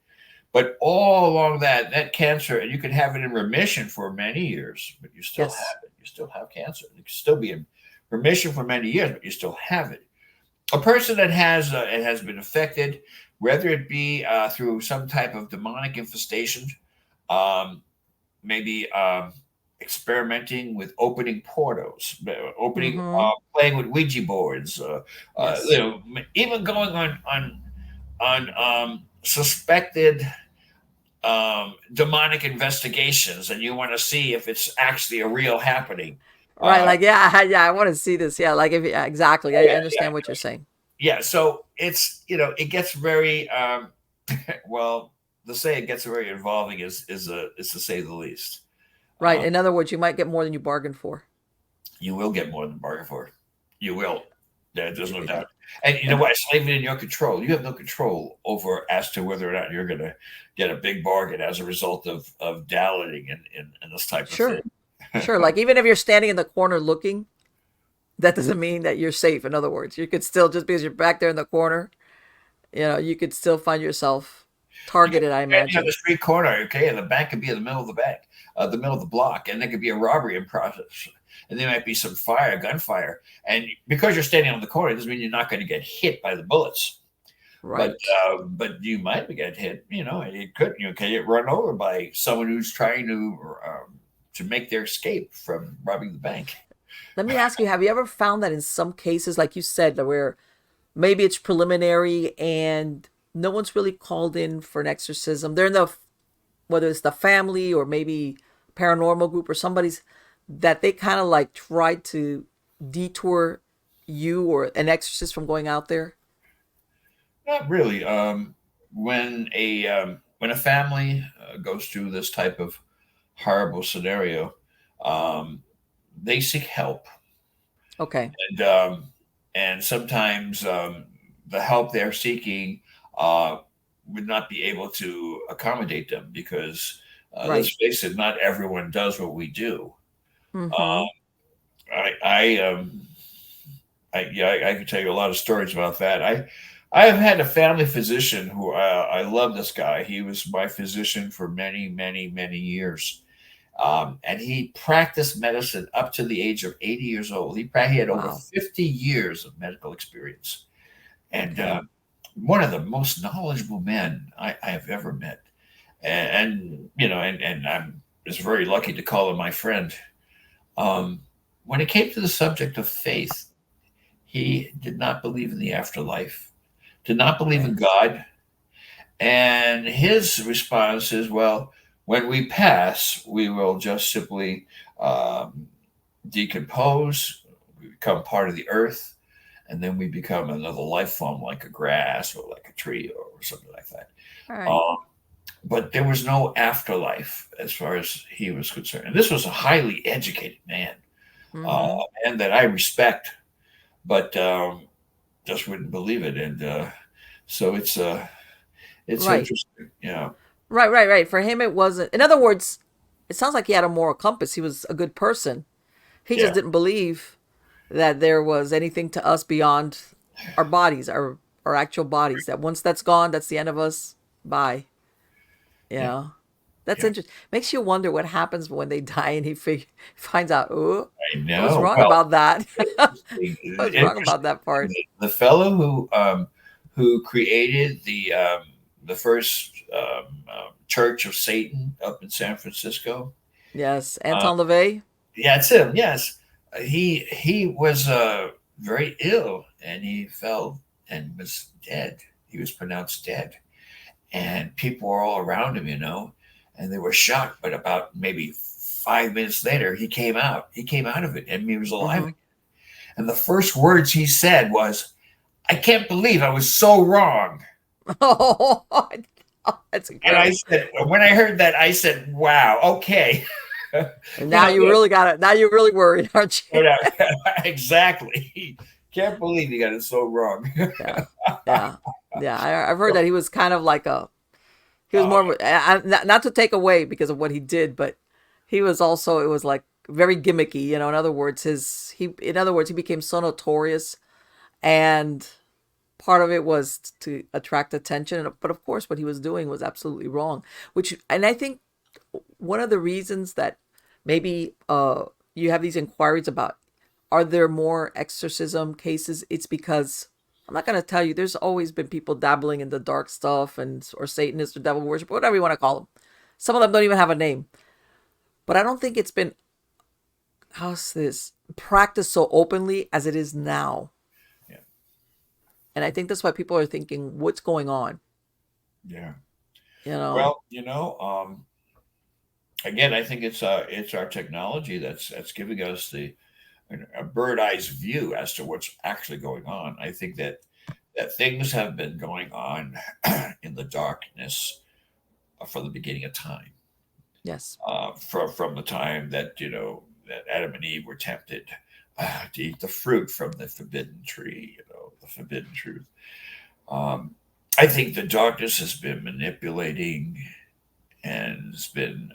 But all along that cancer, and you can have it in remission for many years, but you still yes. have it. You still have cancer. You can still be in remission for many years, but you still have it. A person that has been affected, whether it be through some type of demonic infestation, um, maybe experimenting with opening portals, Mm-hmm. playing with Ouija boards, Yes. even going on suspected demonic investigations, and you want to see if it's actually a real happening. Right. Uh, Like, yeah, yeah, I want to see this. Yeah. Like, if yeah, exactly. I yeah, yeah, understand what you're saying. yeah. So it's it gets very well. To say it gets very involving is to say the least. Right. Um, In other words, you might get more than you bargained for. you will get more than bargain for. You will. There's no Yeah. doubt. And you know what? It's not even in your control. You have no control over as to whether or not you're going to get a big bargain as a result of dallying in this type of thing. Sure. Sure. Like, even if you're standing in the corner looking, that doesn't mean that you're safe. In other words, you could still, just because you're back there in the corner, you could still find yourself You could targeted, I be standing on the imagine. street corner, okay, and the bank could be in the middle of the bank, the middle of the block, and there could be a robbery in process, and there might be some gunfire, and because you're standing on the corner, it doesn't mean you're not going to get hit by the bullets. But Right. but you might get hit. It could. You can get run over by someone who's trying to make their escape from robbing the bank. Let me ask you, have you ever found that in some cases, like you said, that where maybe it's preliminary and no one's really called in for an exorcism? They're in the, whether it's the family or maybe paranormal group or somebody's, that they kind of like tried to detour you or an exorcist from going out there? Not really. When a family goes through this type of horrible scenario, um, they seek help, Okay. and sometimes the help they're seeking uh, would not be able to accommodate them, because Right. let's face it, not everyone does what we do. Mm-hmm. Um, I can tell you a lot of stories about that. I have had a family physician who I love. This guy, he was my physician for many, many, many years, and he practiced medicine up to the age of 80 years old. He had over Wow. 50 years of medical experience, and Okay. one of the most knowledgeable men I have ever met. And I'm just very lucky to call him my friend. Um, when it came to the subject of faith, he did not believe in the afterlife, did not believe in Okay. God. And his response is, well, when we pass, we will just simply um, decompose, we become part of the earth, and then we become another life form like a grass or like a tree or something like that. All right. Um, but there was no afterlife as far as he was concerned. And this was a highly educated man, Mm-hmm. and that I respect, but just wouldn't believe it. And so it's Right. interesting. Yeah. Right. Right. Right. For him, it wasn't. In other words, it sounds like he had a moral compass. He was a good person. He just Yeah. didn't believe that there was anything to us beyond our bodies, our our actual bodies. That once that's gone, that's the end of us. Bye. You Yeah. know, that's Yeah. interesting. Makes you wonder what happens when they die and finds out. Oh, I I was know. wrong Well, about that. I was wrong interesting. about that part. The fellow who created the first Church of Satan up in San Francisco. Yes, Uh, Anton LaVey. yeah, it's him. Yes, he was very ill, and he fell and was dead. He was pronounced dead, and people were all around him, and they were shocked. But about maybe 5 minutes later, he came out. He came out of it, and he was alive. Hmm. And the first words he said was, "I can't believe I was so wrong." Oh, that's And I incredible. said, when I heard that, I said, "Wow, okay." And you now know, you really got it. Now you're really worried, aren't you? you know, exactly. Can't believe he got it so wrong. Yeah, yeah, yeah. I've heard that he was kind of like he was Oh, more not to take away because of what he did, but he was also, it was like very gimmicky. In other words, he became so notorious, and part of it was to attract attention. But of course, what he was doing was absolutely wrong. And I think one of the reasons that maybe you have these inquiries about, are there more exorcism cases, it's because, I'm not going to tell you, there's always been people dabbling in the dark stuff, or Satanists or devil worship, whatever you want to call them. Some of them don't even have a name, but I don't think it's been, how's this, practiced so openly as it is now. yeah, And I think that's why people are thinking, what's going on, yeah. you know Well, again, I think it's our technology that's giving us a bird eyes view as to what's actually going on. I think that things have been going on in the darkness from the beginning of time. yes. From the time that that Adam and Eve were tempted to eat the fruit from the forbidden tree, the forbidden truth. Um, I think the darkness has been manipulating and has been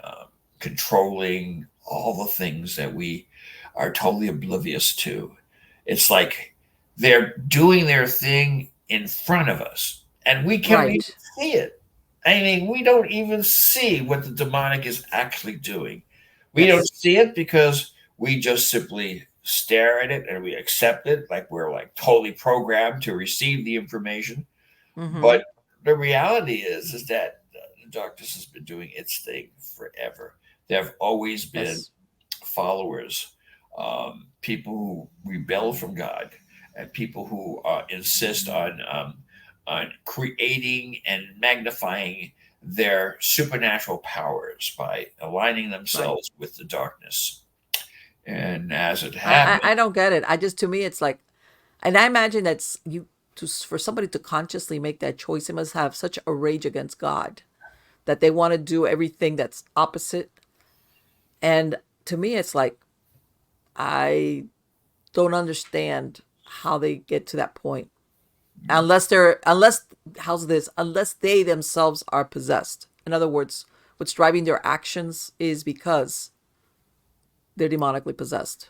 controlling all the things that we are totally oblivious to. It's like they're doing their thing in front of us, and we can't even Right. see it. I mean, we don't even see what the demonic is actually doing. We don't Yes. see it because we just simply stare at it and we accept it like we're like totally programmed to receive the information. Mm-hmm. But the reality is that the darkness has been doing its thing forever. There have always been Yes. followers, people who rebel from God, and people who insist on creating and magnifying their supernatural powers by aligning Right. themselves with the darkness. And as it I, happened, I I don't get it. I just, to me, it's like, and I imagine that's you for somebody to consciously make that choice, they must have such a rage against God that they want to do everything that's opposite. And to me, it's like, I don't understand how they get to that point, unless how's this, unless they themselves are possessed. In other words, what's driving their actions is because they're demonically possessed.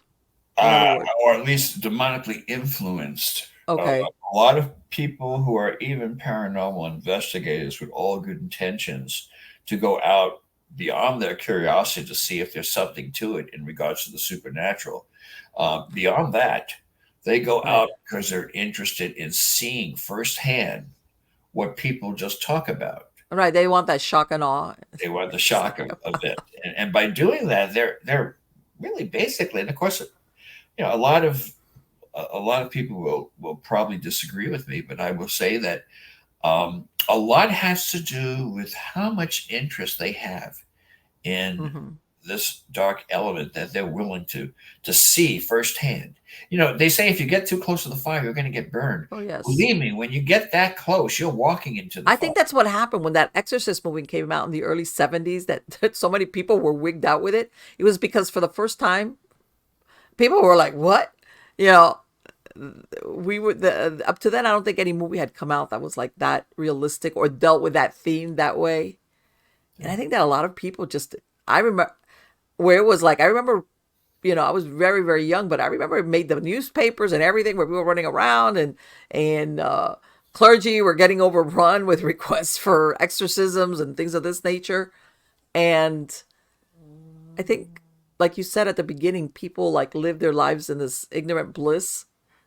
In other uh, words, or at least demonically influenced. okay, A lot of people who are even paranormal investigators with all good intentions to go out beyond their curiosity to see if there's something to it in regards to the supernatural. Beyond that, they go right, out because they're interested in seeing firsthand what people just talk about. right. They want that shock and awe. They want the It's shock like, of it, and by doing that, they're really basically, and of course, a lot of a lot of people will probably disagree with me, but I will say that a lot has to do with how much interest they have in mm-hmm. this dark element that they're willing to see firsthand. They say if you get too close to the fire, you're going to get burned. Oh yes. Believe me, when you get that close, you're walking into the I fire. think that's what happened when that Exorcist movie came out in the early 70s, that so many people were wigged out with it. It was because for the first time, people were like, what? You know, we were up to then, I don't think any movie had come out that was like that realistic or dealt with that theme that way. And I think that a lot of people just, I remember where it was like, I remember, I was very, very young, but I remember it made the newspapers and everything where we were running around and clergy were getting overrun with requests for exorcisms and things of this nature. And I think, like you said at the beginning, people like live their lives in this ignorant bliss,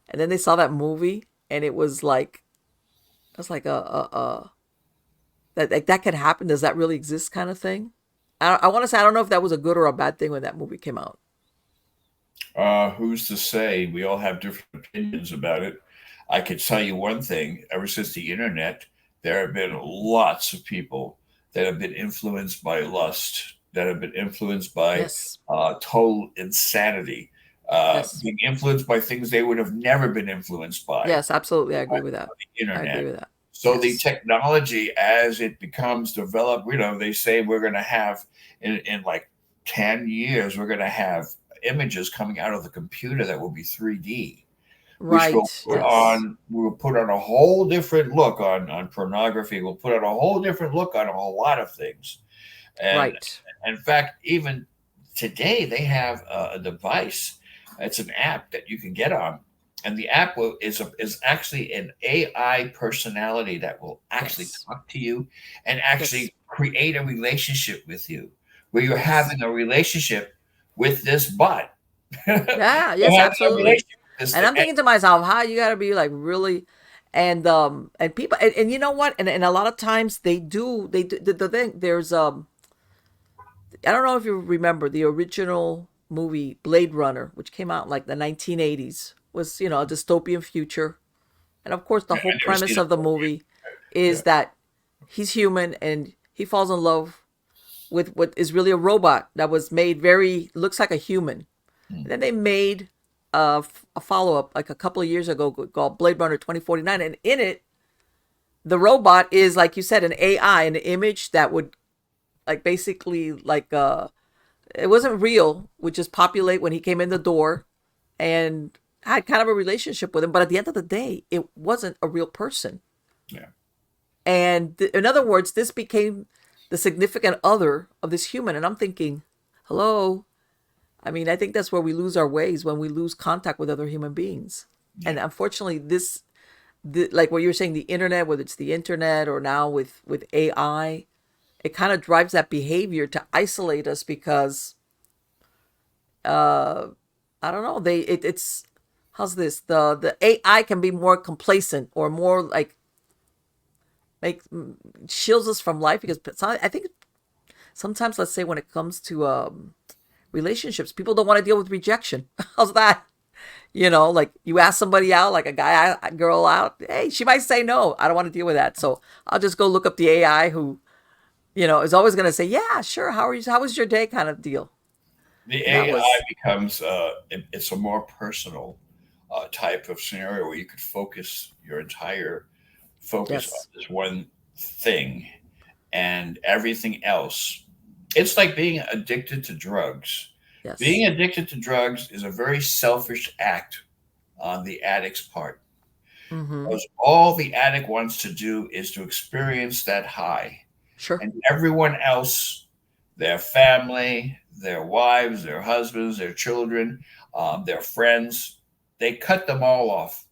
and then they saw that movie, and it was like a that like that could happen. Does that really exist? Kind of thing. I want to say I don't know if that was a good or a bad thing when that movie came out. Who's to say? We all have different opinions about it. I could tell you one thing: ever since the internet, there have been lots of people that have been influenced by lust, that have been influenced by Yes. total insanity, Yes. being influenced by things they would have never been influenced by Yes. Absolutely. I agree on with that. the I agree internet. with that. So the Yes. technology, as it becomes developed, they say we're going to have in like 10 years, we're going to have images coming out of the computer that will be 3D, which will Right. Yes. put on a whole different look on pornography. We'll put on a whole different look on a whole lot of things. And Right. in fact, even today, they have a device. It's an app that you can get on, and the app is actually an AI personality that will actually Yes. talk to you and Yes. actually create a relationship with you, where you're Yes. having a relationship with this bot. You're Yeah. Yes. having a Absolutely. relationship with this And thing. I'm thinking to myself, how you got to be like really, and people, and you know what, and a lot of times they do the thing. There's I don't know if you remember the original movie Blade Runner, which came out in like the 1980s, was a dystopian future. And of course, the Yeah, whole I never seen premise it. of the movie Yeah. is that he's human and he falls in love with what is really a robot that was made very looks like a human. Hmm. And then they made a follow up like a couple of years ago called Blade Runner 2049, and in it, the robot is like you said, an AI, an image that would like basically like it wasn't real, would just populate when he came in the door, and I had kind of a relationship with him. But at the end of the day, it wasn't a real person. Yeah. And in other words, this became the significant other of this human. And I'm thinking, hello. I mean, I think that's where we lose our ways, when we lose contact with other human beings. And Yeah. unfortunately, like what you were saying, the internet, whether it's the internet or now with AI, it kind of drives that behavior to isolate us because uh I don't know, it's how's this, the AI can be more complacent or more like make shields us from life, because I think sometimes, let's say, when it comes to relationships, people don't want to deal with rejection. How's that? Like you ask somebody out, like a girl out, hey, she might say no, I don't want to deal with that, so I'll just go look up the AI who is always going to say, yeah, sure, how was your day, kind of deal. The And that AI was becomes it's a more personal type of scenario where you could focus your entire focus on yes. this one thing and everything else. It's like being addicted to drugs. Yes. Being addicted to drugs is a very selfish act on the addict's part. Mm-hmm. Because all the addict wants to do is to experience that high. Sure. And everyone else, their family, their wives, their husbands, their children, their friends, they cut them all off.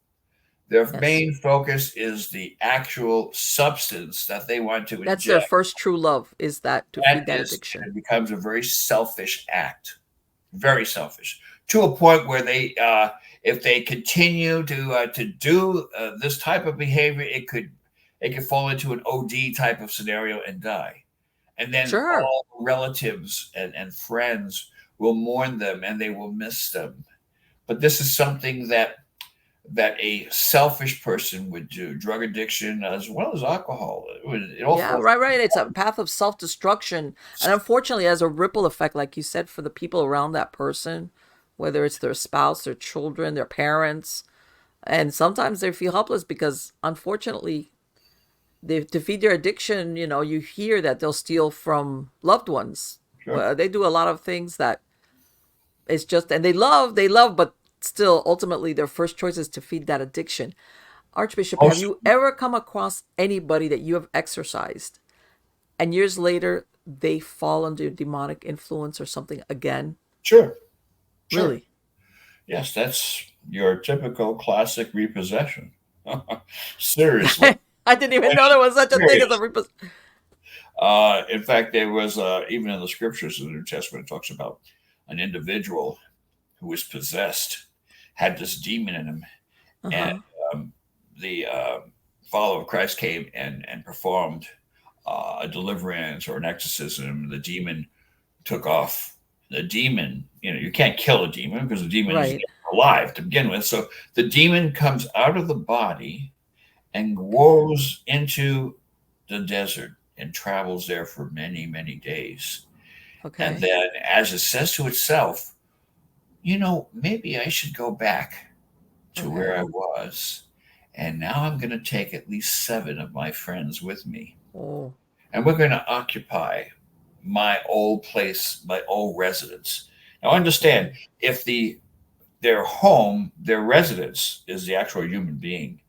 Their Yes. main focus is the actual substance that they want to That's their inject. first true love, is that to That feed that is, addiction. it becomes a very selfish act, very selfish, to a point where if they continue to do this type of behavior, it could fall into an OD type of scenario and die. And then Sure. all relatives and friends will mourn them and they will miss them. But this is something that a selfish person would do. Drug addiction as well as alcohol. It all Yeah, falls. right, right. It's a path of self-destruction. And unfortunately, as a ripple effect, like you said, for the people around that person, whether it's their spouse, their children, their parents, and sometimes they feel helpless because unfortunately, to feed their addiction, you hear that they'll steal from loved ones. Sure. Well, they do a lot of things that it's just, and they love, but still, ultimately, their first choice is to feed that addiction. Archbishop, have Most, you ever come across anybody that you have exorcised and years later they fall under demonic influence or something again? sure, sure. Really? Yes, that's your typical classic repossession. Seriously. I didn't even know there was such a thing as a repossession. In fact, there was even in the scriptures in the New Testament, it talks about an individual who was possessed, had this demon in him, and Uh-huh. the follower of Christ came and performed a deliverance or an exorcism. The demon took off. The demon, you can't kill a demon because the demon is Right. alive to begin with. So the demon comes out of the body and goes into the desert and travels there for many, many days. And Okay. then, as it says to itself, maybe I should go back to where Okay. I was. And now I'm going to take at least 7 of my friends with me. Oh. And we're going to occupy my old place, my old residence. Now, understand, if their home, their residence is the actual human being,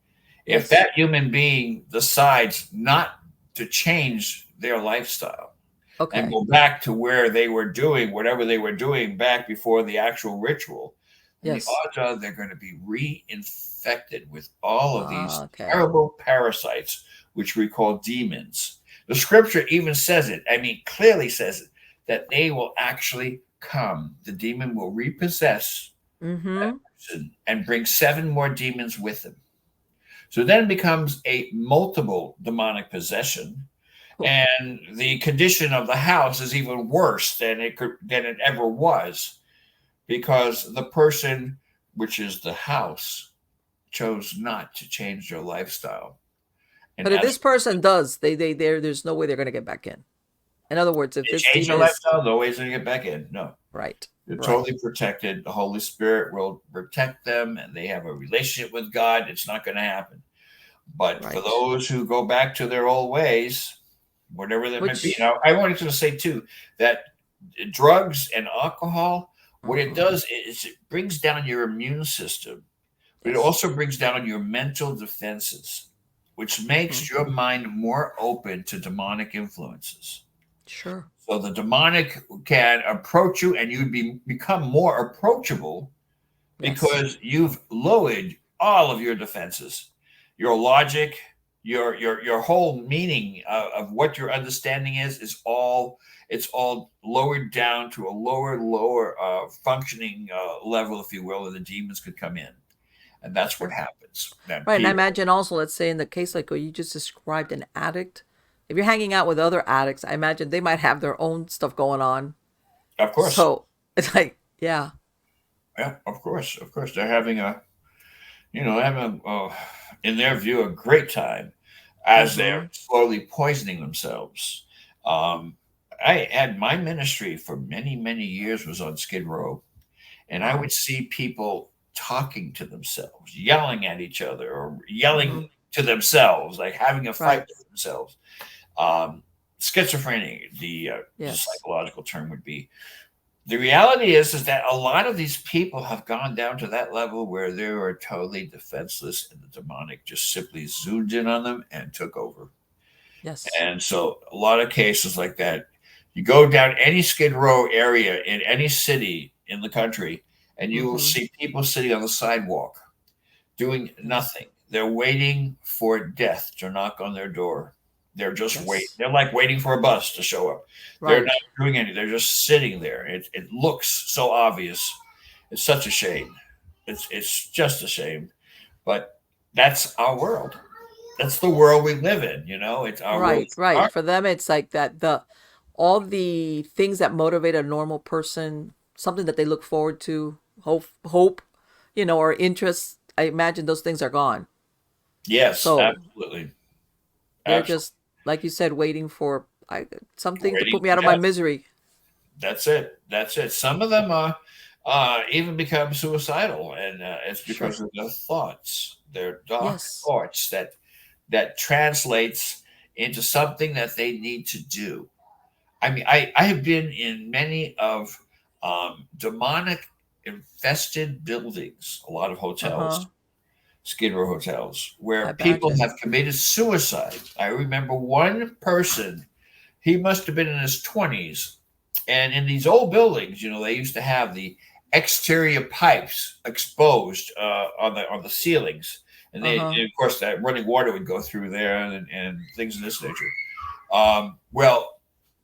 if Yes. that human being decides not to change their lifestyle and Okay. go back to where they were doing whatever they were doing back before the actual ritual, then the Yes. odds are they're going to be reinfected with all of these Okay. terrible parasites, which we call demons. The scripture even says it, clearly says it, that they will actually come. The demon will repossess that Mm-hmm. person and bring 7 more demons with him. So then it becomes a multiple demonic possession, Oh. and the condition of the house is even worse than it ever was, because the person, which is the house, chose not to change their lifestyle. And But if as this person does, there's no way they're gonna get back in. In other words, if they this change their demon is lifestyle, no ways to get back in. No, right, they're right, totally protected. The Holy Spirit will protect them, and they have a relationship with God. It's not going to happen. But for right. those who go back to their old ways, whatever that may be. Which Now, I wanted to say too that drugs and alcohol, what it mhm, does is it brings down your immune system, but it yes. also brings down your mental defenses, which makes Mhm. your mind more open to demonic influences. Sure. So the demonic can approach you, and become more approachable Yes. because you've lowered all of your defenses, your logic, your whole meaning of what your understanding is all, it's all lowered down to a lower functioning level, if you will, and the demons could come in, and that's what Sure. happens. Then Right. And I people, imagine also, let's say in the case like what you just described, an addict, if you're hanging out with other addicts, I imagine they might have their own stuff going on. of course, So it's like, yeah. yeah, of course, they're having having in their view a great time as they're Mm-hmm. slowly poisoning themselves. Um, I had my ministry for many, many years was on Skid Row, and I Wow. would see people talking to themselves, yelling at each other, or Mm-hmm. yelling to themselves, like having a fight Right. with themselves. Um, Schizophrenia, the Yes. psychological term would be. The reality is that a lot of these people have gone down to that level where they are totally defenseless, and the demonic just simply zoomed in on them and took over. Yes. And so, a lot of cases like that, you go down any Skid Row area in any city in the country, and you will Mm-hmm. see people sitting on the sidewalk doing Yes. nothing. They're waiting for death to knock on their door. They're just waiting. Yes. They're like waiting for a bus to show up. They're not Right. doing anything. They're just sitting there. It looks so obvious. It's such a shame. It's just a shame. But that's our world. That's the world we live in. It's our world. Right. Right. For them, it's like that all the things that motivate a normal person, something that they look forward to, hope, or interests. I imagine those things are gone. Yes, So absolutely, they're absolutely. just like you said, waiting for something to Waiting put me for out of my death. misery. That's it. That's it. Some of them even become suicidal, and it's Sure. because of their thoughts, their dark Yes. thoughts that translates into something that they need to do. I have been in many of demonic infested buildings, a lot of Uh huh. hotels, Skid Row hotels, I where people imagine. have committed suicide. I remember one person, he must have been in his 20s. And in these old buildings, they used to have the exterior pipes exposed on the ceilings, and Uh-huh. of course, that running water would go through there and things of this nature. Well,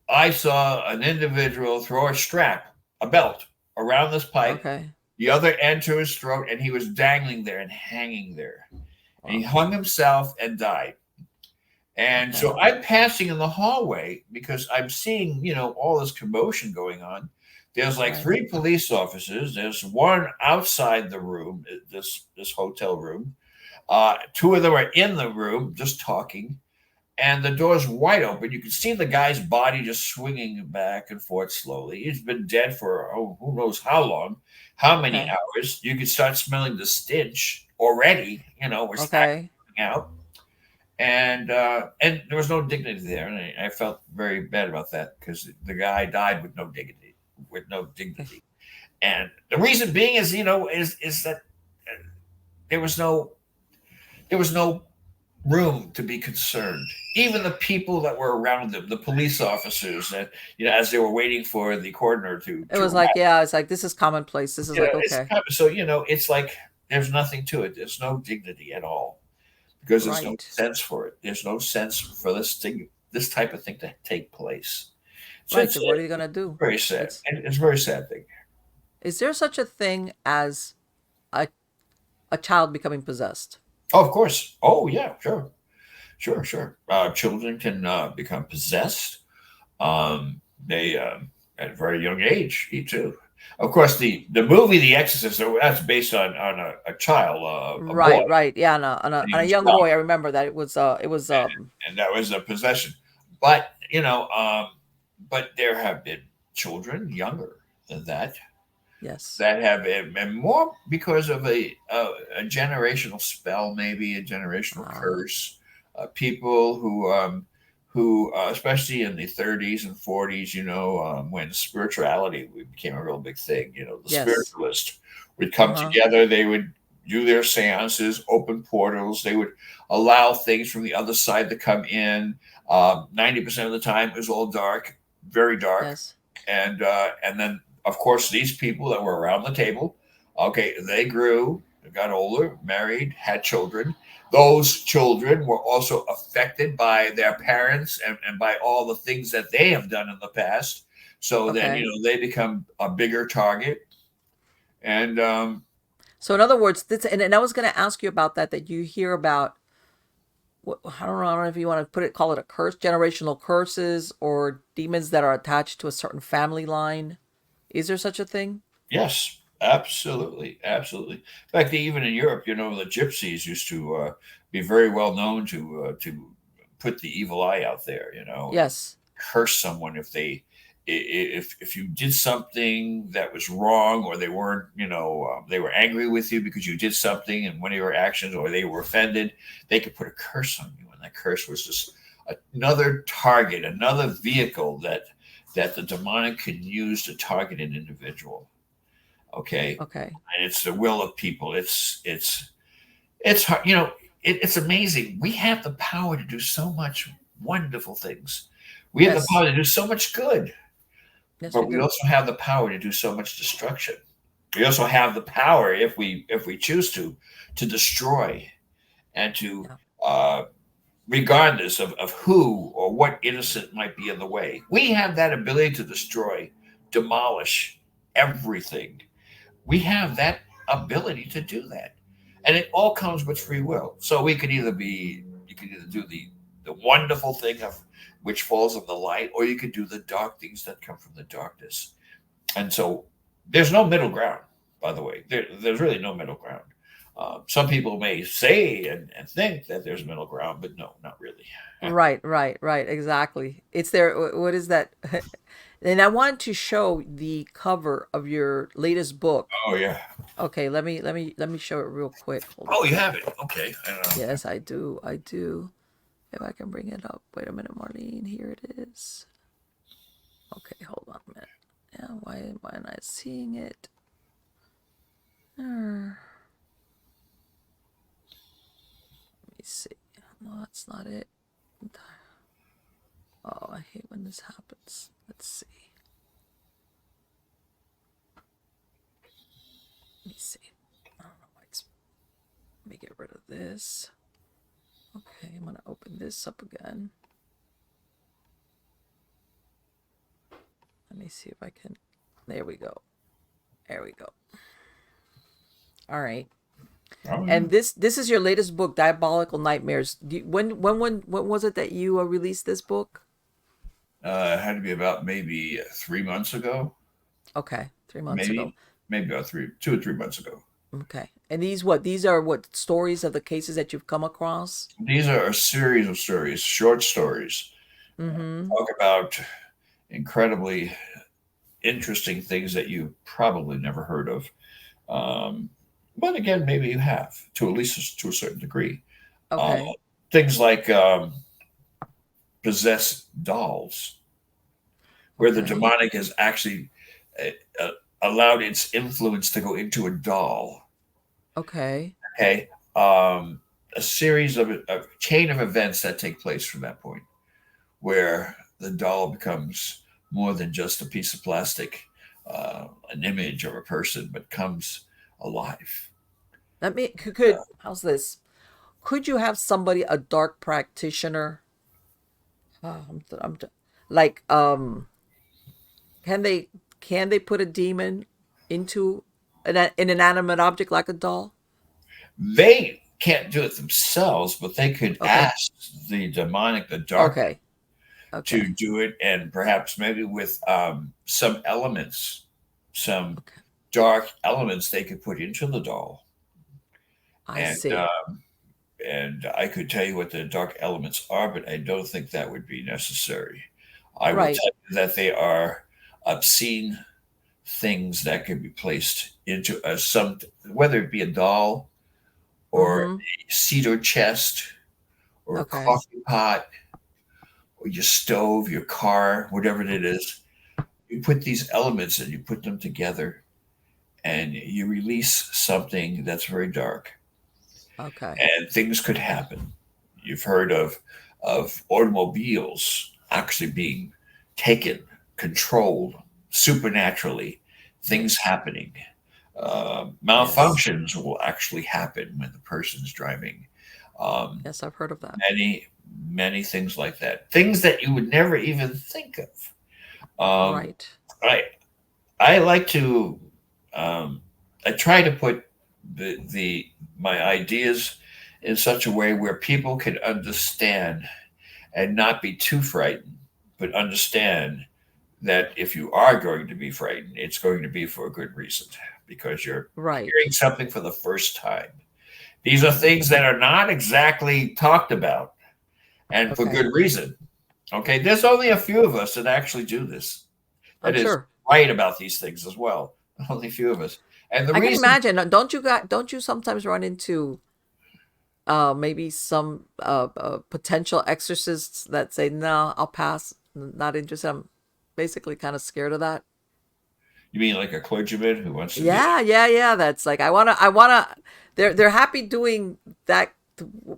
I saw an individual throw a belt around this pipe, Okay. the other end to his throat, and he was dangling there and hanging there. And he Wow. hung himself and died. And Okay. so I'm passing in the hallway because I'm seeing, all this commotion going on. There's like Right. three police officers. There's one outside the room, this hotel room. Two of them are in the room just talking, and the door's wide open. You can see the guy's body just swinging back and forth slowly. He's been dead for who knows how long, how many Okay. hours. You can start smelling the stench already. We're Okay. coming out, and there was no dignity there, and I felt very bad about that because the guy died with no dignity, and the reason being is is that there was no there was no room to be concerned. Even the people that were around them, the police officers, that as they were waiting for the coroner It to was like, arrive, yeah, it's like this is commonplace. This is like, it's okay. so it's like there's nothing to it. There's no dignity at all because there's no Right. sense for it. There's no sense for this type of thing to take place. So Right. it's So what are you gonna do? very sad. It's And it's a very sad thing. is there such a thing as a a child becoming possessed? Oh, of course. Oh, yeah, sure. Sure, sure. Children can become possessed. They at a very young age, too. Of course, the movie The Exorcist, that's based on a child, a boy, Right, right. Yeah, and he on a was young young, boy, I remember that it was and that was a possession. But but there have been children younger than that yes. that have and more because of a generational spell, maybe a generational Ah, curse. People who especially in the 30s and 40s, when spirituality became a real big thing. The yes. spiritualists would come Uh-huh. together. They would do their seances, open portals. They would allow things from the other side to come in. 90% of the time, it was all dark, very dark, Yes. and then of course these people that were around the table, okay, they grew, got older, married, had children. Those children were also affected by their parents and by all the things that they have done in the past, so then Okay. they become a bigger target. And So in other words, this and I was going to ask you about that you hear about I don't know if you want to call it a curse, generational curses or demons that are attached to a certain family line. Is there such a thing? yes, absolutely, absolutely. In fact, even in Europe, the gypsies used to be very well known to put the evil eye out there, and Yes. curse someone if if you did something that was wrong, or they weren't, they were angry with you because you did something and one of your actions, or they were offended, they could put a curse on you, and that curse was just another target, another vehicle that the demonic can use to target an individual. Okay, Okay. and it's the will of people. It's hard. It's amazing. We have the power to do so much wonderful things. We have the Yes. power to do so much good, Yes, we but we do. also have the power to do so much destruction. We also have the power, if we choose to destroy and to, Yeah. uh, regardless of who or what innocent might be in the way. We have that ability to destroy, demolish everything. We have that ability to do that, and it all comes with free will. So you could either do the wonderful thing of which falls on the light, or you could do the dark things that come from the darkness. And so there's no middle ground. By the way, there's really no middle ground. Some people may say and think that there's middle ground, but no, not really. Right, right, right. Exactly. It's there. What is that? And I wanted to show the cover of your latest book. Oh yeah. Okay, let me show it real quick. Hold Oh, on. you have it. Okay. I don't know. Yes, I do. I do. If I can bring it up. Wait a minute, Marlene. Here it is. Okay, hold on a minute. Yeah, why am I not seeing it? Let me see. No, that's not it. Oh, I hate when this happens. Let's see. Let me see. I don't know why it's. Let me get rid of this. Okay, I'm going to open this up again. Let me see if I can. There we go. There we go. All right. Oh, yeah. And this is your latest book, Diabolical Nightmares. When was it that you released this book? It had to be about maybe 3 months ago. Okay, 3 months ago. Maybe about 2 or 3 months ago. Okay. And these are what stories of the cases that you've come across? These are a series of stories, short stories. Mm-hmm. Talk about incredibly interesting things that you probably never heard of. But again, maybe you have, to at least to a certain degree. Okay. Things like possessed dolls, where the Okay. demonic has actually allowed its influence to go into a doll. Okay. Okay. A series of a chain of events that take place from that point, where the doll becomes more than just a piece of plastic, an image of a person, but comes alive. Let me could how's this? Could you have somebody, a dark practitioner? Like can they put a demon into an inanimate object like a doll? They can't do it themselves, but they could Okay. ask the demonic, the dark, Okay. to Okay. do it, and perhaps maybe with some elements, some Okay. dark elements they could put into the doll, I and see. I could tell you what the dark elements are, but I don't think that would be necessary. I will Right. tell you that they are obscene things that can be placed into some, whether it be a doll or Mm-hmm. a cedar chest or a Okay. coffee pot or your stove, your car, whatever it is. You put these elements and you put them together and you release something that's very dark, Okay. and things could happen. You've heard of automobiles actually being taken, controlled supernaturally, things Yes. happening. Yes. Malfunctions will actually happen when the person's driving. Um, Yes, I've heard of that. many things like that. Things that you would never even think of. Um, Right. I I like to um, I try to put the my ideas in such a way where people can understand and not be too frightened, but understand that if you are going to be frightened, it's going to be for a good reason because you're Right. hearing something for the first time. These are things that are not exactly talked about, and for Okay. good reason. Okay, there's only a few of us that actually do this. I'm That is sure. right about these things as well. Only a few of us. And the I can reason, imagine. Don't you sometimes run into maybe some potential exorcists that say, "No, I'll pass. Not interested." I'm basically kind of scared of that. you mean like a clergyman who wants to do, Yeah, yeah, yeah. That's like I wanna. They're happy doing that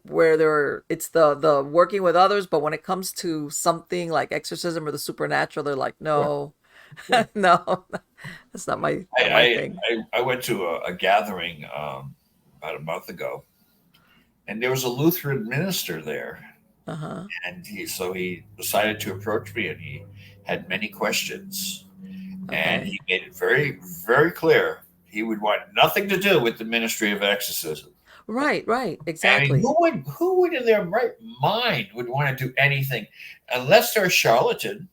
where it's the working with others, but when it comes to something like exorcism or the supernatural, they're like, sure, no, sure. no, that's not my thing. I went to a gathering about a month ago, and there was a Lutheran minister there, Uh huh. and he decided to approach me, and he had many questions, and Okay. he made it very clear he would want nothing to do with the Ministry of Exorcism. Right. Right. I mean, Exactly. who would in their right mind would want to do anything unless they're a charlatan,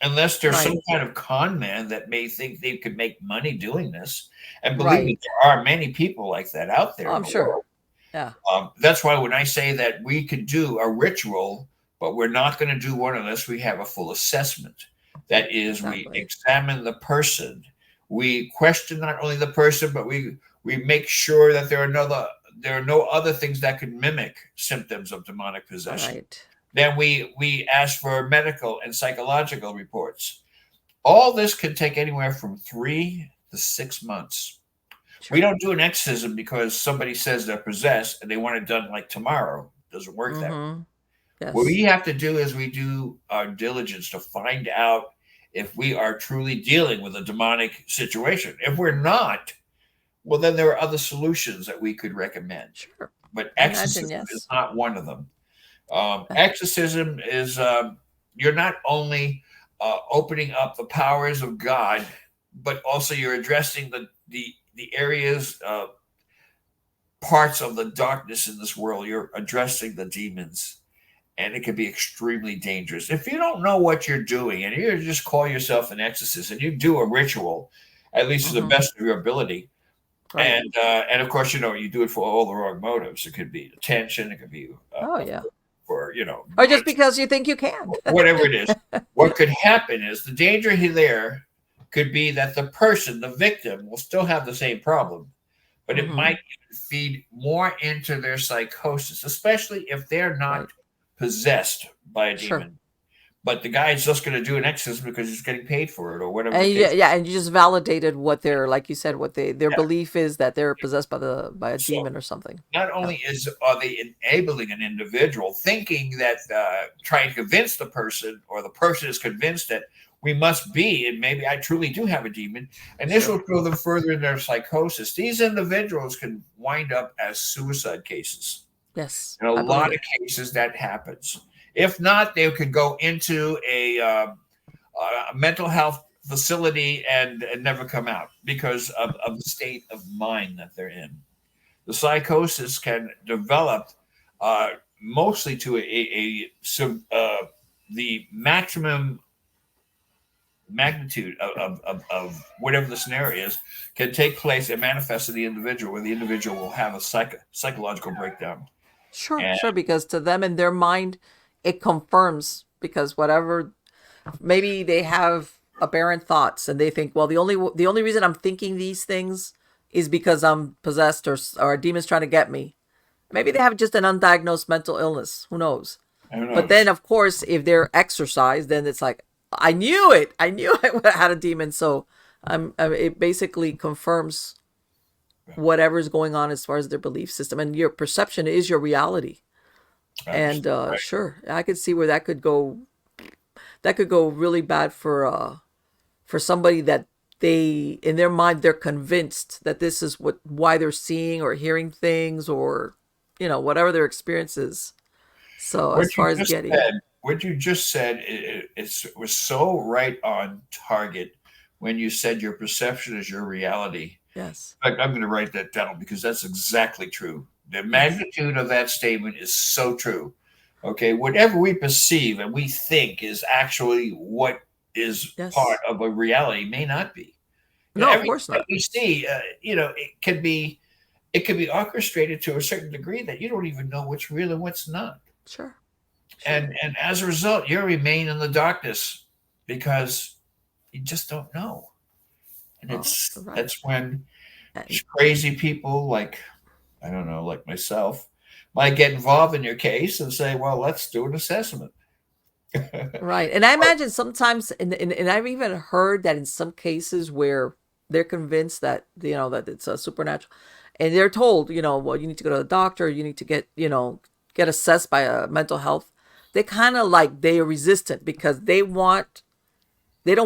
unless there's some Right. kind of con man that may think they could make money doing this. And believe me, Right. there are many people like that out Oh, there in I'm the sure. world. Yeah. That's why when I say that we could do a ritual, but we're not going to do one unless we have a full assessment. That is, we Exactly. examine the person. We question not only the person, but we make sure that there are no other things that could mimic symptoms of demonic possession. Right. Then we ask for medical and psychological reports. All this can take anywhere from 3 to 6 months. We Sure. don't do an exorcism because somebody says they're possessed and they want it done like tomorrow. It doesn't work that way. Mm-hmm. What we Yes. have to do is we do our diligence to find out if we are truly dealing with a demonic situation. If we're not, well, then there are other solutions that we could recommend. Sure. But I imagine, exorcism is yes. not one of them. Exorcism is you're not only opening up the powers of God, but also you're addressing the areas, parts of the darkness in this world. You're addressing the demons, and it can be extremely dangerous. If you don't know what you're doing, and you just call yourself an exorcist, and you do a ritual, at least to the Mm-hmm. best of your ability, Right. and of course, you do it for all the wrong motives. It could be attention. It could be Oh, yeah. for Or just because you think you can. whatever it is. What could happen is the danger there could be that the person, the victim, will still have the same problem, but it Mm-hmm. might feed more into their psychosis, especially if they're not Right. possessed by a Sure. demon. But the guy's just going to do an exorcism because he's getting paid for it, or whatever And the case. yeah, and you just validated what their, like you said, what their Yeah. belief is, that they're possessed by a So demon or something. not Yeah. only are they enabling an individual, thinking that trying to convince the person, or the person is convinced that we must be, and maybe I truly do have a demon, and this Sure. will throw them further in their psychosis. These individuals can wind up as suicide cases. Yes. In a I lot believe of cases, that happens. If not, they could go into a mental health facility and never come out because of the state of mind that they're in. The psychosis can develop mostly to the maximum magnitude of whatever the scenario is, can take place and manifest in the individual, where the individual will have a psychological breakdown. Sure, And sure, because to them in their mind, it confirms, because whatever, maybe they have aberrant thoughts and they think, well, the only reason I'm thinking these things is because I'm possessed, or a demon's trying to get me. Maybe they have just an undiagnosed mental illness. Who knows? who But then, knows? of course, if they're exorcised, then it's like, I knew it. I knew I had a demon. So it basically confirms whatever's going on as far as their belief system, and your perception is your reality. And Right. sure, I could see where that could go. That could go really bad for somebody that they, in their mind, they're convinced that this is why they're seeing or hearing things, or whatever their experience is. So as What you far as just getting, said, what you just said, it was so right on target when you said your perception is your reality. yes, In fact, I'm going to write that down because that's exactly true. The yes, magnitude of that statement is so true. Okay, whatever we perceive and we think is actually what is part yes, of a reality may not be. no, of Everything course that not. we see, it can be orchestrated to a certain degree that you don't even know what's real and what's not. Sure, sure. And as a result, you remain in the darkness because you just don't know. And Oh, right. that's when And crazy people like, I don't know, like myself, might get involved in your case and say, well, let's do an assessment. right. And I imagine sometimes, and I've even heard that in some cases where they're convinced that, that it's a supernatural, and they're told, well, you need to go to the doctor, you need to get assessed by a mental health. They kind of like, they are resistant because they don't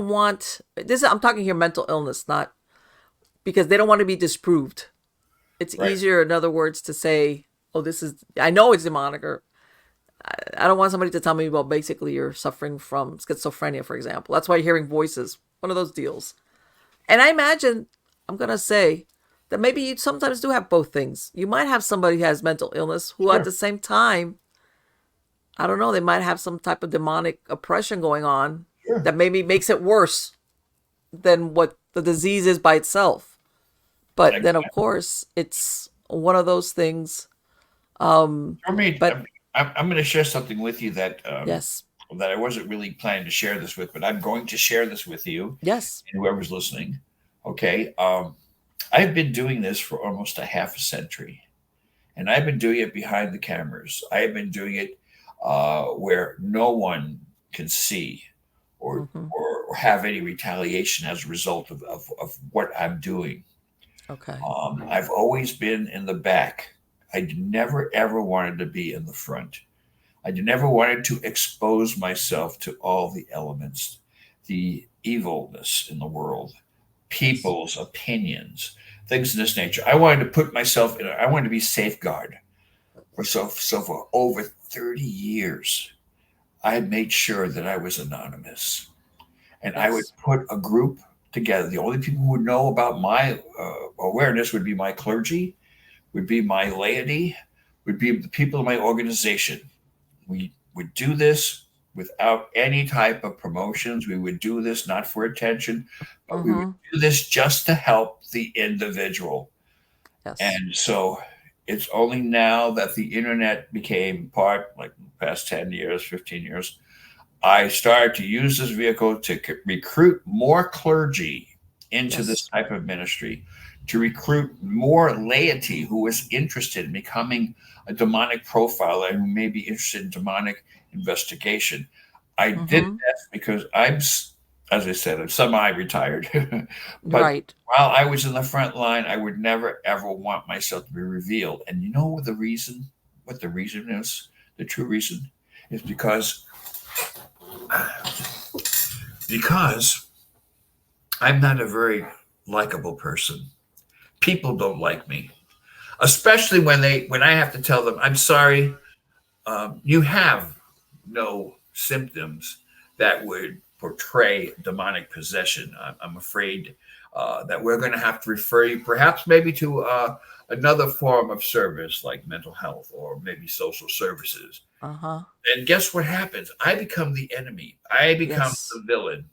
want this. I'm talking here mental illness, not because they don't want to be disproved. It's Right. easier, in other words, to say, oh, I know it's demonic, or I don't want somebody to tell me, well, basically you're suffering from schizophrenia, for example. That's why you're hearing voices, one of those deals. And I imagine, I'm going to say that maybe you sometimes do have both things. You might have somebody who has mental illness who at Sure. the same time, I don't know, they might have some type of demonic oppression going on Sure. that maybe makes it worse than what the disease is by itself. But then, of course, it's one of those things. I mean, But I'm going to share something with you yes, that I wasn't really planning to share this with, but I'm going to share this with you yes. and whoever's listening. Okay. I've been doing this for almost a half a century, and I've been doing it behind the cameras. I have been doing it where no one can see or, Hmm. or have any retaliation as a result of what I'm doing. Okay. I've always been in the back. I never ever wanted to be in the front. I never wanted to expose myself to all the elements, the evilness in the world, Yes. people's opinions, things of this nature. I wanted to put myself in. I wanted to be safeguard for over 30 years. I had made sure that I was anonymous, and I would Yes. put a group together. The only people who would know about my awareness would be my clergy, would be my laity, would be the people in my organization. We would do this without any type of promotions. We would do this not for attention, but we would Mm-hmm. do this just to help the individual. Yes. And so it's only now that the internet became part, like the past 10 years, 15 years, I started to use this vehicle to recruit more clergy into this Yes. type of ministry, to recruit more laity who was interested in becoming a demonic profiler and who may be interested in demonic investigation. I did Mm-hmm. that because as I said, I'm semi-retired. But Right. while I was in the front line, I would never ever want myself to be revealed. And you know what the reason? What the reason is? The true reason is because I'm not a very likable person. People don't like me, especially when I have to tell them, I'm sorry, you have no symptoms that would portray demonic possession. I'm afraid that we're going to have to refer you, perhaps maybe to another form of service like mental health or maybe social services. Uh-huh. And guess what happens? I become the enemy. I become Yes. the villain.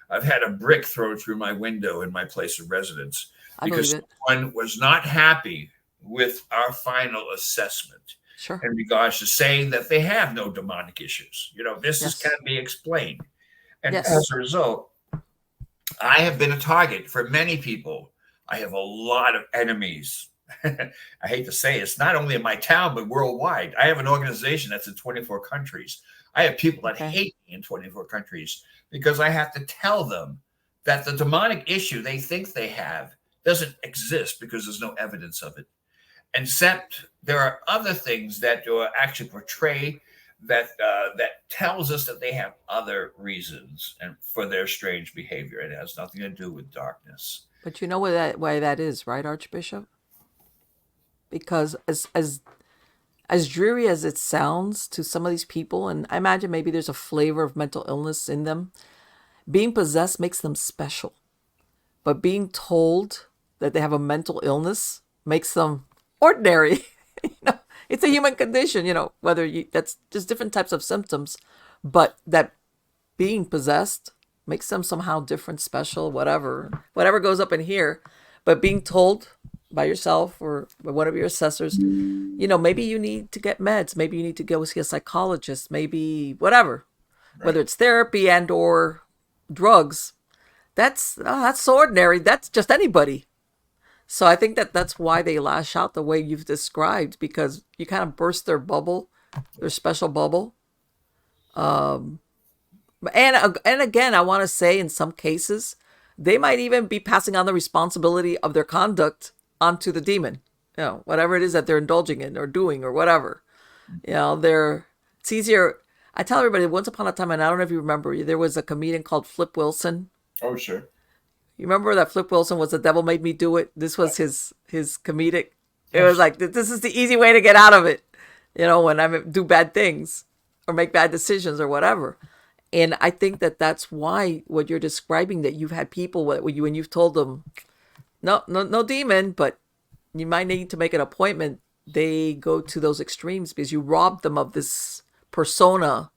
I've had a brick thrown through my window in my place of residence I believe because it. someone was not happy with our final assessment Sure. in regards to saying that they have no demonic issues. Can Yes. be explained. And as Yes. a result, I have been a target for many people. I have a lot of enemies. I hate to say it's not only in my town, but worldwide. I have an organization that's in 24 countries. I have people that Okay. hate me in 24 countries because I have to tell them that the demonic issue they think they have doesn't exist because there's no evidence of it. Except there are other things that actually portray that tells us that they have other reasons and for their strange behavior. It has nothing to do with darkness. But you know why that is, right, Archbishop? Because as dreary as it sounds to some of these people, and I imagine maybe there's a flavor of mental illness in them, being possessed makes them special. But being told that they have a mental illness makes them ordinary. you know, it's a human condition, whether that's just different types of symptoms, but that being possessed makes them somehow different, special, whatever goes up in here. But being told by yourself or by one of your assessors, maybe you need to get meds, maybe you need to go see a psychologist, maybe whatever, Right. whether it's therapy and or drugs. That's so ordinary. That's just anybody. So I think that that's why they lash out the way you've described, because you kind of burst their bubble, their special bubble. And again, I want to say in some cases, they might even be passing on the responsibility of their conduct onto the demon. Whatever it is that they're indulging in or doing or whatever. It's easier. I tell everybody, once upon a time, and I don't know if you remember, there was a comedian called Flip Wilson. Oh, sure. You remember that Flip Wilson was "The Devil Made Me Do It"? This was his comedic. It was Yes. like, this is the easy way to get out of it. When I do bad things or make bad decisions or whatever. And I think that that's why what you're describing, that you've had people when you've told them, no, no, no demon, but you might need to make an appointment. They go to those extremes because you robbed them of this persona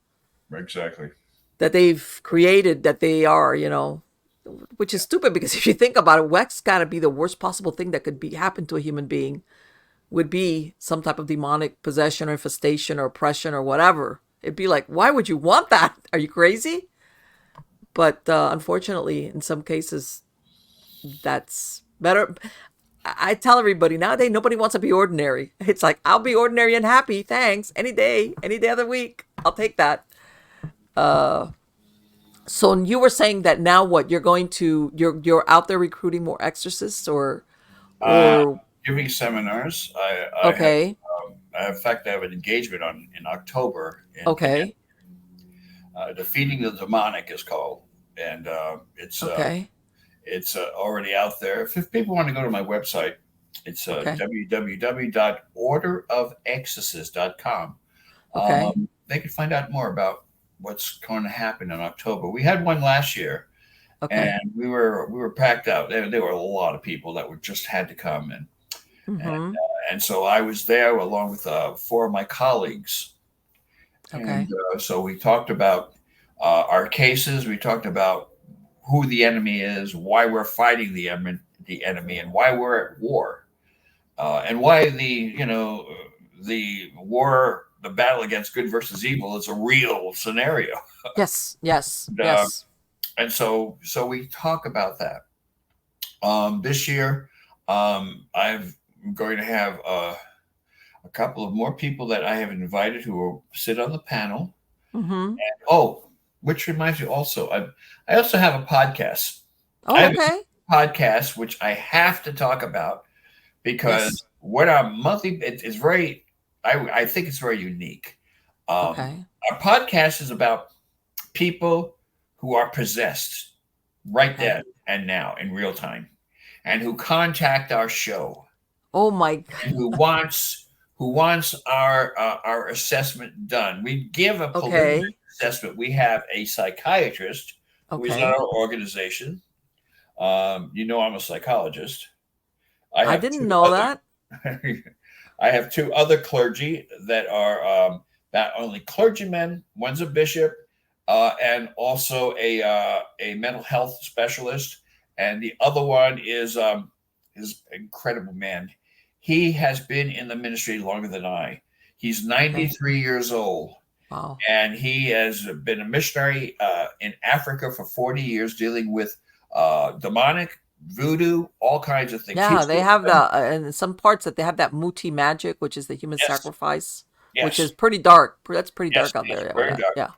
Exactly. that they've created, that they are, which is stupid, because if you think about it, what's got to be the worst possible thing that could be happen to a human being would be some type of demonic possession or infestation or oppression or whatever. It'd be like, why would you want that? Are you crazy? But unfortunately, in some cases, that's better. I tell everybody nowadays, nobody wants to be ordinary. It's like, I'll be ordinary and happy. Thanks. Any day of the week. I'll take that. So you were saying that now what you're out there recruiting more exorcists Uh, or Giving seminars. okay, In fact, I have an engagement in October in okay, Defeating the Demonic is called, and it's okay, It's already out there. If people want to go to my website, it's Okay. www.orderofexorcist.com. Okay. They can find out more about what's going to happen in October. We had one last year, Okay. and we were packed out. There were a lot of people that were just had to come, and Mm-hmm. and so I was there along with four of my colleagues, and Okay. so we talked about our cases. We talked about who the enemy is, why we're fighting the enemy, and why we're at war, and why the war, the battle against good versus evil, is a real scenario. Yes. Yes. And, Yes. and so we talk about that. This year, I'm going to have a couple of more people that I have invited who will sit on the panel. Mm-hmm. Oh, which reminds me also, I also have a podcast. I Oh, have okay. a podcast which I have to talk about because Yes. what our monthly it's very I think it's very unique. Okay. Our podcast is about people who are possessed right Okay. then and now in real time, and who contact our show Oh my. and who wants our assessment done. We give a preliminary Okay. assessment. We have a psychiatrist who is in Okay. our organization. I'm a psychologist. I I have didn't two know other that. I have two other clergy that are not only clergymen. One's a bishop, and also a mental health specialist, and the other one is an incredible man. He has been in the ministry longer than I. He's Okay. 93 years old, Wow. and he has been a missionary in Africa for 40 years, dealing with demonic, voodoo, all kinds of things. Yeah, He's they have the in some parts that they have that muti magic, which is the human yes, sacrifice, which is yes, pretty dark. That's pretty yes, dark out it's there. Yeah, very that. dark. Yeah.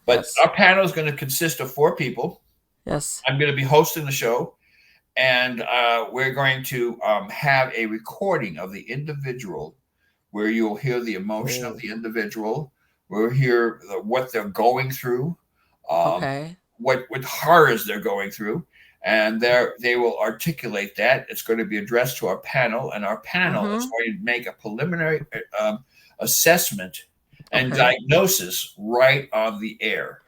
But Yes. our panel is going to consist of four people. Yes. I'm going to be hosting the show, and we're going to have a recording of the individual where you'll hear the emotion of Oh. the individual. We'll hear what they're going through, um, Okay. what horrors they're going through, and they will articulate that. It's going to be addressed to our panel, and our panel is Mm-hmm. going to make a preliminary assessment and Okay. diagnosis right on the air.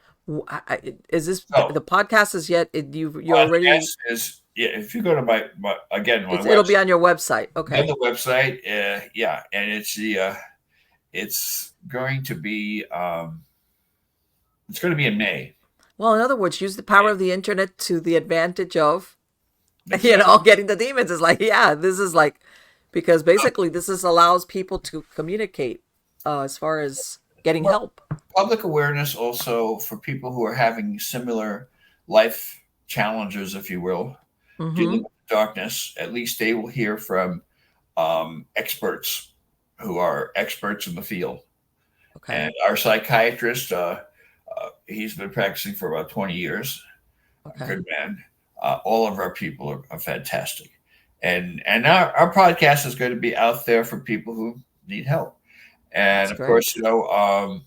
Is this So the podcast is yet? You're already. podcast is yeah. If you go to my again my It'll be website, on your website. on Okay. the website, yeah, and it's going to be it's going to be in May. Well, in other words, use the power of the internet to the advantage of, Exactly. getting the demons. Is like, yeah, this is like, because basically this is allows people to communicate, as far as getting Well, help. public awareness also for people who are having similar life challenges, if you will, dealing Mm-hmm. with darkness. At least they will hear from experts who are experts in the field. Okay. And our psychiatrist, he's been practicing for about 20 years. A Okay. good man. All of our people are fantastic. And our podcast is going to be out there for people who need help. And That's of course, great.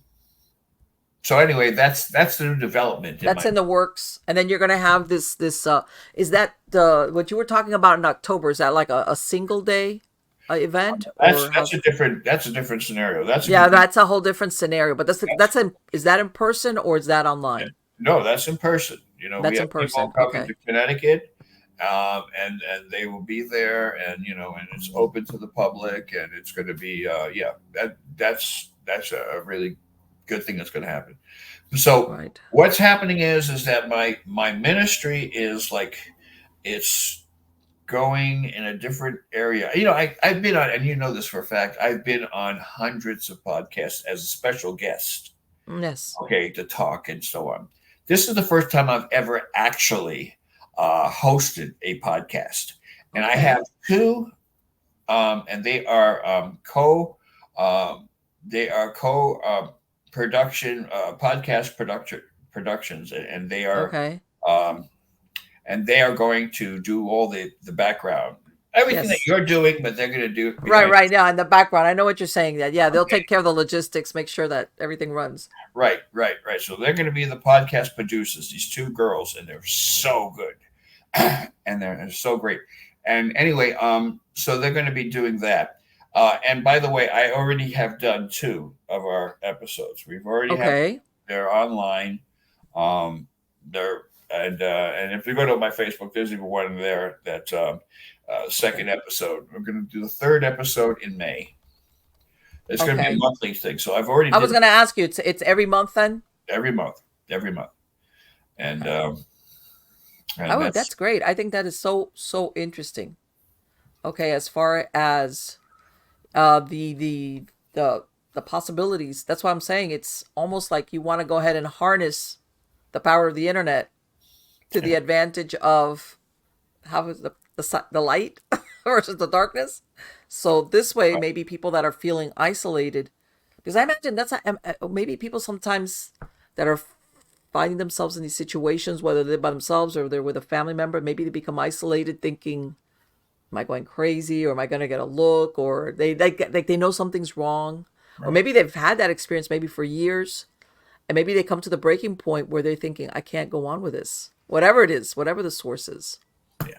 so anyway, that's the new development in That's my. in the works. And then you're gonna have this. Is that the what you were talking about in October? Is that like a single day event, That's or that's how's? a different scenario. That's a Yeah, complete. that's a whole different scenario. But That's, is that in person or is that online? no, that's in person. We That's have in people person. coming to Okay. Connecticut, and they will be there, and it's open to the public, and it's going to be yeah, that's a really good thing that's going to happen. So Right. what's happening is that my ministry is like it's going in a different area. I've been on, and you know this for a fact, I've been on hundreds of podcasts as a special guest, Yes. okay, to talk and so on. This is the first time I've ever actually hosted a podcast, and I have Okay. two, and um, they are co production podcast productions, Okay. um, and they are going to do all the background, everything that Yes. you're doing, but they're going to do it Right. behind. Right. Yeah. In the background, I know what you're saying. That yeah, they'll Okay, take care of the logistics, make sure that everything runs. right. So they're going to be the podcast producers. These two girls, and they're so good. and they're so great. And anyway, so they're going to be doing that. And by the way, I already have done 2 of our episodes. We've already have Okay. they're online. They're and if you go to my Facebook, there's even one there that second episode. We're going to do the 3rd episode in May. It's going to be a Okay. monthly thing. So I've already I was did going to ask you, it's every month then? every month, and Okay. and Oh, that's that's great. I think that is so interesting. Okay, as far as the possibilities, that's what I'm saying. It's almost like you want to go ahead and harness the power of the internet to the yeah, advantage of how is the light versus the darkness. So this way, maybe people that are feeling isolated, because I imagine maybe people sometimes that are finding themselves in these situations, whether they're by themselves or they're with a family member, maybe they become isolated, thinking, "Am I going crazy, or am I going to get a look?" Or they know something's wrong, or right, maybe they've had that experience maybe for years, and maybe they come to the breaking point where they're thinking, "I can't go on with this," whatever it is, whatever the source is. yeah,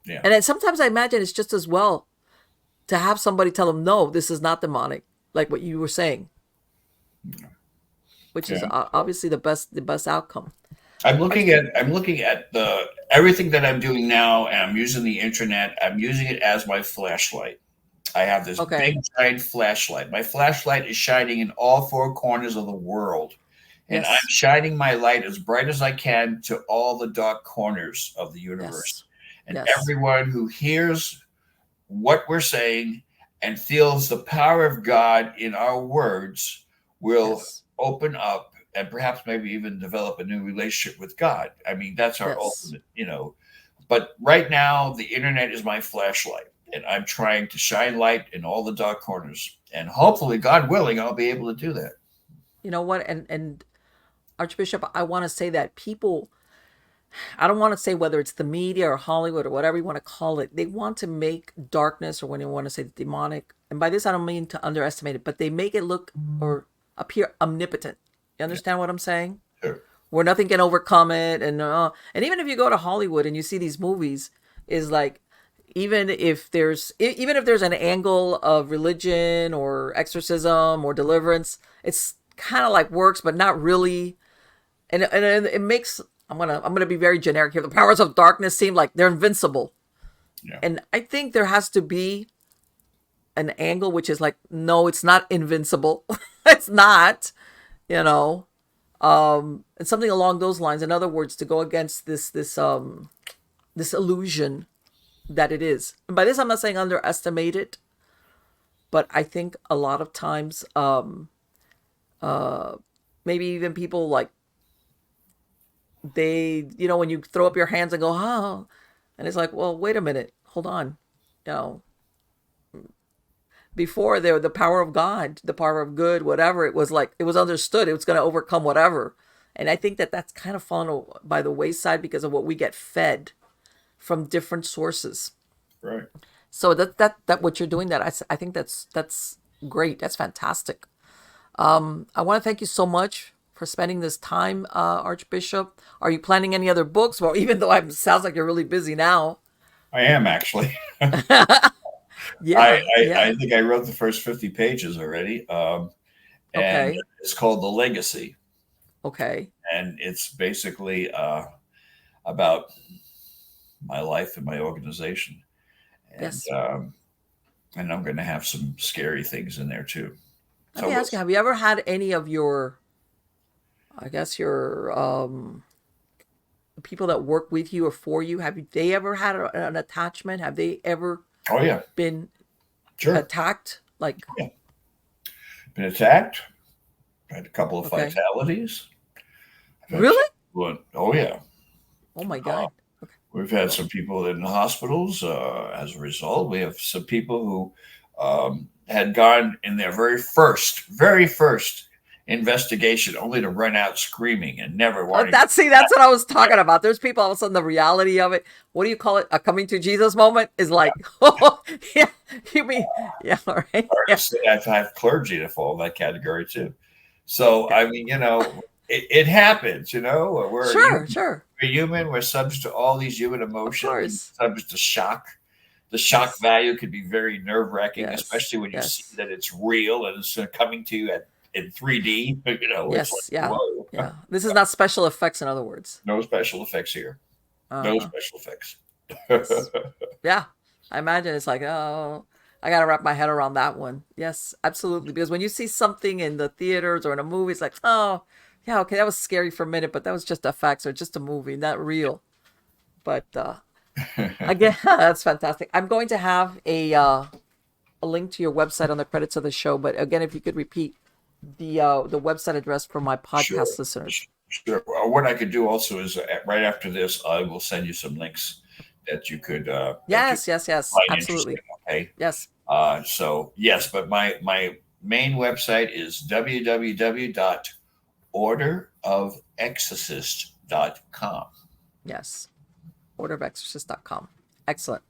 yeah, And then sometimes I imagine it's just as well to have somebody tell them, "No, this is not demonic," like what you were saying, which is yeah. obviously the best outcome. I'm looking at the everything that I'm doing now, and I'm using the internet. I'm using it as my flashlight. I have this big Okay. giant flashlight. My flashlight is shining in all 4 corners of the world, and I'm Yes. shining my light as bright as I can to all the dark corners of the universe. Yes. And Yes. everyone who hears what we're saying and feels the power of God in our words will Yes. open up and perhaps maybe even develop a new relationship with God. I mean, that's our Yes. ultimate. But right now, the internet is my flashlight, and I'm trying to shine light in all the dark corners. And hopefully, God willing, I'll be able to do that. You know what? And Archbishop, I want to say that people, I don't want to say whether it's the media or Hollywood or whatever you want to call it, they want to make darkness, or when you want to say demonic, and by this I don't mean to underestimate it, but they make it look or appear omnipotent. You Yeah, understand what I'm saying? sure. Where nothing can overcome it, and even if you go to Hollywood and you see these movies, is like, even if there's an angle of religion or exorcism or deliverance, it's kind of like works, but not really. And it makes, I'm gonna be very generic here. The powers of darkness seem like they're invincible, Yeah, and I think there has to be an angle which is like, no, it's not invincible. It's not, you know, and something along those lines. In other words, to go against this illusion that it is. And by this, I'm not saying underestimate it, but I think a lot of times, maybe even people like when you throw up your hands and go, "Oh," and it's like, well, wait a minute, hold on, you know, before there, the power of God, the power of good, whatever, it was like, it was understood it was going to overcome whatever. And I think that that's kind of fallen by the wayside because of what we get fed from different sources. right. So that what you're doing, that I think that's great. That's fantastic. I want to thank you so much for spending this time, Archbishop. Are you planning any other books? Well, even though it sounds like you're really busy now. I am actually. Yeah, I yeah. think I wrote the first 50 pages already, and Okay, it's called The Legacy, okay. and it's basically about my life and my organization, and Yes. and I'm going to have some scary things in there too. Let So me we'll ask you, see. have you ever had any of your, I guess your people that work with you or for you, they ever had an attachment? Have they ever Oh yeah, been sure. attacked? Like, Yeah, been attacked. Had a couple of okay. fatalities. I've had Really? people. Oh yeah, Oh my uh, God. Okay. we've had Well, some people in hospitals as a result. We have some people who had gone in their very first investigation, only to run out screaming and never wanting to. that's what I was talking about. There's people all of a sudden, the reality of it. What do you call it? A coming to Jesus moment is like, oh, yeah, you mean, yeah, all right. Hard to Yeah. say. I've had clergy to fall in that category too. So I mean, it happens, you know. Sure, sure. We're human. We're subject to all these human Of emotions, and course. subject to shock. The shock Yes. value could be very nerve wracking, Yes. especially when you see Yes. that it's real and it's coming to you in 3D. You know, it's like Yes. Yeah. whoa, Yeah. This is not special effects, in other words. no special effects here. No Uh-huh. special effects. Yes. Yeah. I imagine it's like, oh, I got to wrap my head around that one. Yes, absolutely. Because when you see something in the theaters or in a movie, it's like, oh, yeah, okay, that was scary for a minute, but that was just effects or just a movie, not real. But again, that's fantastic. I'm going to have a link to your website on the credits of the show. But again, if you could repeat the website address for my Sure. podcast listeners. Sure. What I could do also is right after this, I will send you some links that you could that you Yes, yes, yes, find interesting. absolutely. Okay. Yes. So yes, but my main website is www.orderofexorcist.com. Yes. Orderofexorcist.com. Excellent.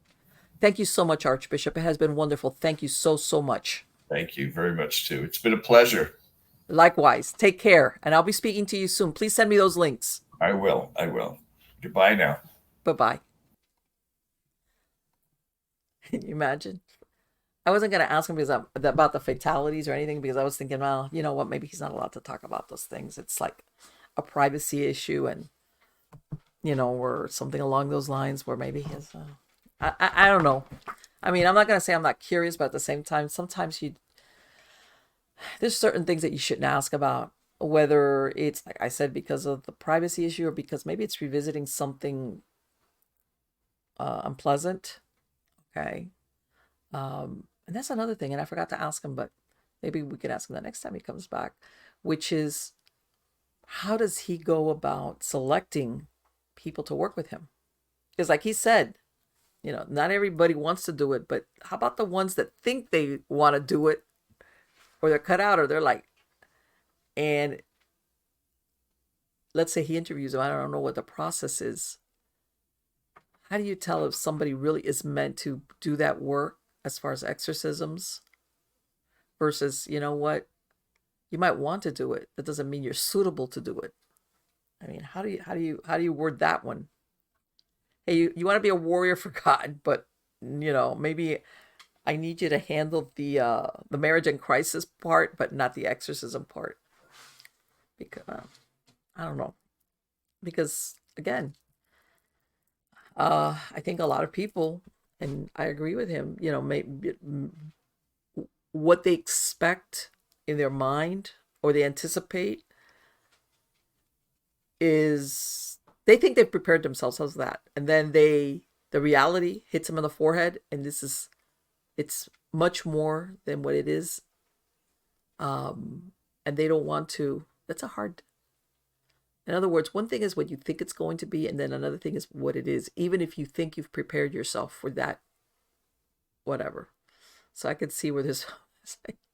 Thank you so much, Archbishop. It has been wonderful. Thank you so, so much. Thank you very much too. It's been a pleasure. Likewise. Take care. And I'll be speaking to you soon. Please send me those links. I will. I will. Goodbye now. Bye-bye. Can you imagine? I wasn't going to ask him because about the fatalities or anything because I was thinking, well, you know what? Maybe he's not allowed to talk about those things. It's like a privacy issue and, you know, or something along those lines where maybe his, I don't know. I mean, I'm not going to say I'm not curious, but at the same time, sometimes there's certain things that you shouldn't ask about, whether it's, like I said, because of the privacy issue or because maybe it's revisiting something unpleasant. Okay. And that's another thing, and I forgot to ask him, but maybe we could ask him the next time he comes back, which is, how does he go about selecting people to work with him? Because like he said, you know, not everybody wants to do it, but how about the ones that think they want to do it, or they're cut out, or they're like, and let's say he interviews him, I don't know what the process is. How do you tell if somebody really is meant to do that work as far as exorcisms versus, you know what, you might want to do it, that doesn't mean you're suitable to do it? I mean, how do you word that one? Hey, you want to be a warrior for God, but you know, maybe I need you to handle the marriage and crisis part, but not the exorcism part. Because I don't know. Because again, I think a lot of people, and I agree with him, you know, maybe what they expect in their mind or they anticipate is they think they've prepared themselves as that, and then the reality hits them in the forehead, and it's much more than what it is, and they don't want to. That's a hard. In other words, one thing is what you think it's going to be, and then another thing is what it is. Even if you think you've prepared yourself for that, whatever. So I could see where this.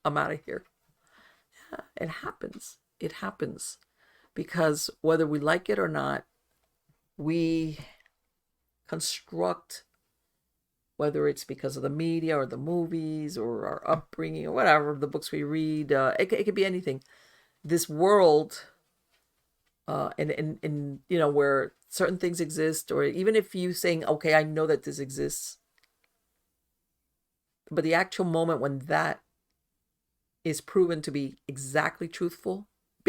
I'm out of here. Yeah, it happens. It happens because whether we like it or not, we construct, whether it's because of the media or the movies or our upbringing or whatever, the books we read, it could be anything. This world, and you know, where certain things exist, or even if you saying, okay, I know that this exists, but the actual moment when that is proven to be exactly truthful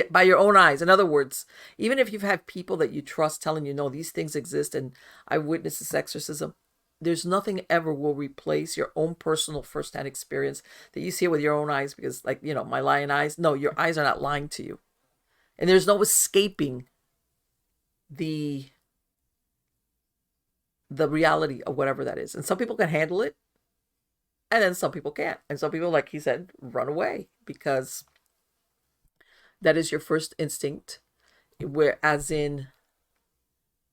by your own eyes. In other words, even if you've had people that you trust telling you, no, these things exist and I witnessed this exorcism, there's nothing ever will replace your own personal firsthand experience that you see it with your own eyes. Because, like, you know, my lying eyes, no, your eyes are not lying to you. And there's no escaping the reality of whatever that is. And some people can handle it, and then some people can't. And some people, like he said, run away because that is your first instinct. Where, as in,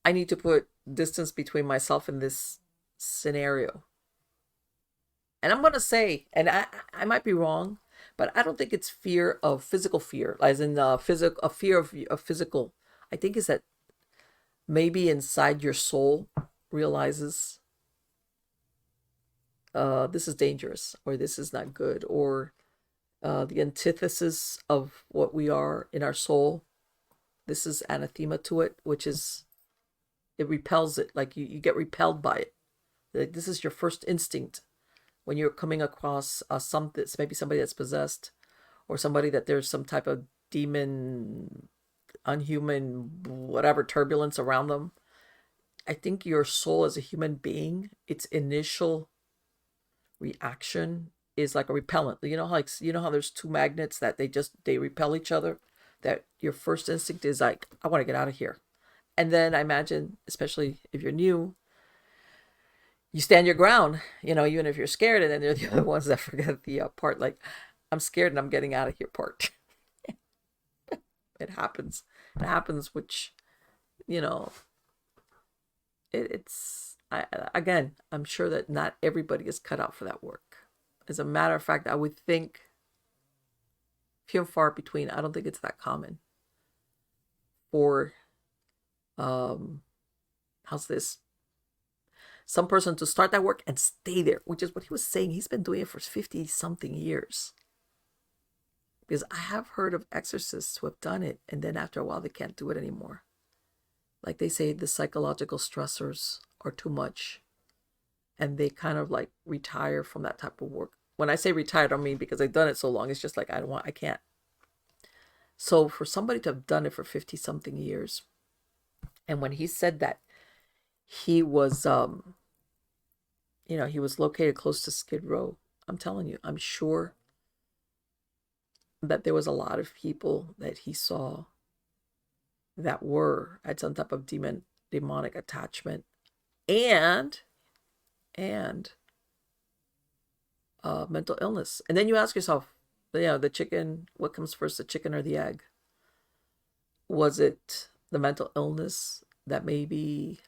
I need to put distance between myself and this scenario. And I'm going to say, and I might be wrong, but I don't think it's fear of physical fear, as in a fear of physical. I think is that maybe inside your soul realizes this is dangerous, or this is not good, or the antithesis of what we are in our soul this is anathema to it, which is, it repels it. Like you get repelled by it. Like this is your first instinct when you're coming across something, maybe somebody that's possessed, or somebody that there's some type of demon, unhuman, whatever turbulence around them. I think your soul as a human being, its initial reaction is like a repellent. You know how there's two magnets that they repel each other? That your first instinct is like, I want to get out of here. And then I imagine, especially if you're new, you stand your ground, even if you're scared, and then they're the other ones that forget the part, like, I'm scared and I'm getting out of here part. It happens. It happens, which, again, I'm sure that not everybody is cut out for that work. As a matter of fact, I would think few and far between. I don't think it's that common for, how's this? Some person to start that work and stay there, which is what he was saying. He's been doing it for 50 something years. Because I have heard of exorcists who have done it, and then after a while they can't do it anymore. Like they say the psychological stressors are too much, and they kind of like retire from that type of work. When I say retired, I don't mean because they've done it so long. It's just like, I can't. So for somebody to have done it for 50 something years, and when he said that he was, he was located close to Skid Row, I'm telling you, I'm sure that there was a lot of people that he saw that had some type of demonic attachment and mental illness. And then you ask yourself, the chicken, what comes first, the chicken or the egg? Was it the mental illness that maybe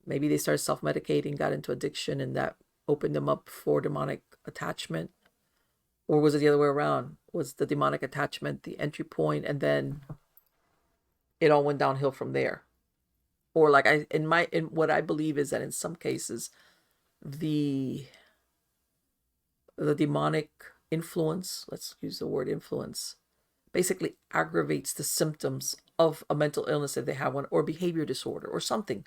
they started self-medicating, got into addiction, and that opened them up for demonic attachment? Or was it the other way around? Was the demonic attachment the entry point, and then it all went downhill from there? Or like in what I believe is that in some cases, the demonic influence, let's use the word influence, basically aggravates the symptoms of a mental illness if they have one, or behavior disorder or something.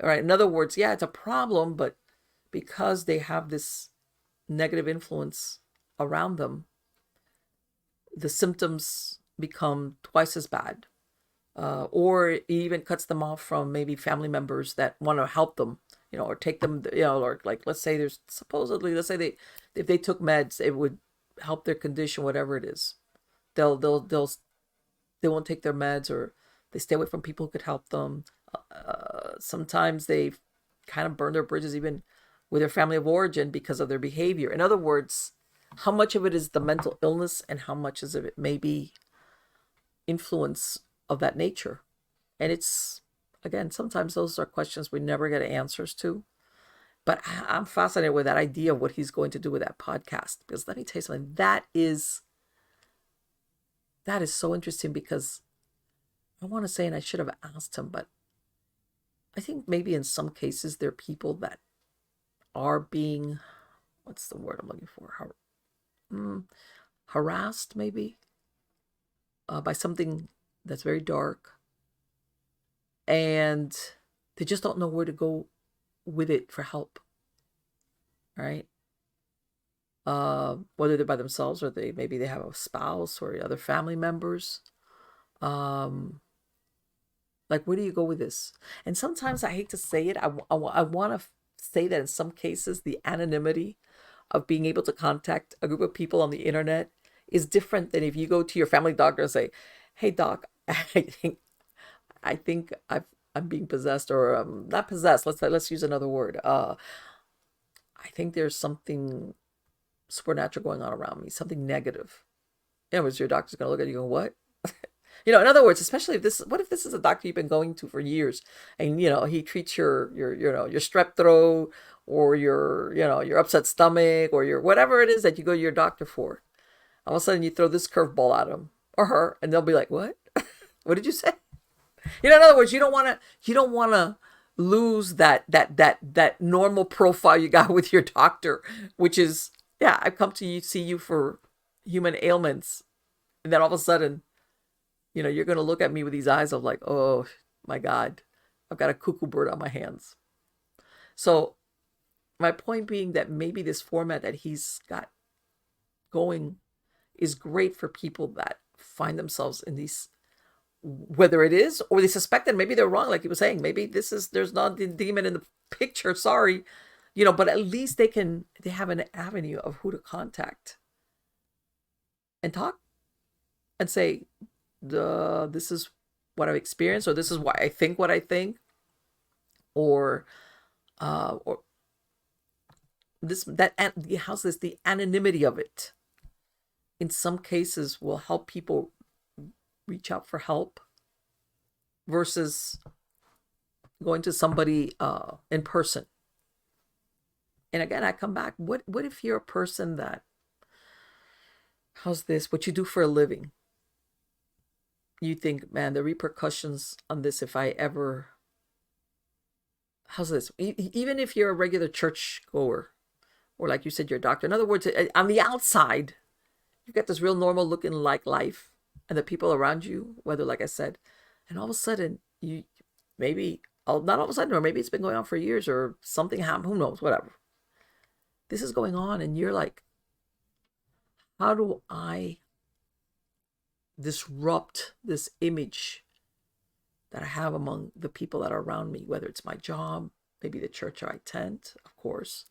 All right. In other words, yeah, it's a problem, but because they have this negative influence around them, the symptoms become twice as bad. Or it even cuts them off from maybe family members that want to help them, or take them, or like, let's say if they took meds, it would help their condition, whatever it is. They won't take their meds, or they stay away from people who could help them. Sometimes they kind of burn their bridges even with their family of origin because of their behavior. In other words, how much of it is the mental illness and how much of it may be influence of that nature? And it's, again, sometimes those are questions we never get answers to. But I'm fascinated with that idea of what he's going to do with that podcast. Because let me tell you something, that is so interesting, because I want to say, and I should have asked him, but I think maybe in some cases there are people that are being, what's the word I'm looking for? Harassed maybe by something that's very dark, and they just don't know where to go with it for help, right? Whether they're by themselves, or maybe they have a spouse or other family members. Like, where do you go with this? And sometimes, I hate to say it, I want to say that in some cases, the anonymity of being able to contact a group of people on the internet is different than if you go to your family doctor and say, "Hey doc, I think I'm being possessed, or not possessed. Let's use another word. I think there's something supernatural going on around me, something negative." Your doctor's going to look at you and go, "What?" In other words, especially what if this is a doctor you've been going to for years, and he treats your strep throat, or your upset stomach, or your whatever it is that you go to your doctor for. All of a sudden you throw this curveball at him or her, and they'll be like, "What? What did you say?" In other words, you don't want to lose that normal profile you got with your doctor, which is, I've come to see you for human ailments, and then all of a sudden You're going to look at me with these eyes of like, oh my God, I've got a cuckoo bird on my hands. So my point being that maybe this format that he's got going is great for people that find themselves in these, whether it is or they suspect that maybe they're wrong, like he was saying, maybe there's not the demon in the picture, sorry, but at least they have an avenue of who to contact and talk and say, this is what I've experienced, or this is why I think what I think, or the anonymity of it in some cases will help people reach out for help versus going to somebody in person. And again, I come back, what if you're a person that, what you do for a living, you think, man, the repercussions on this, if I ever, even if you're a regular church goer, or like you said, you're a doctor, in other words, on the outside, you've got this real normal looking like life, and the people around you, whether, like I said, and all of a sudden, not all of a sudden, or maybe it's been going on for years, or something happened, who knows, whatever. This is going on, and you're like, how do I disrupt this image that I have among the people that are around me, whether it's my job, maybe the church I attend, of course,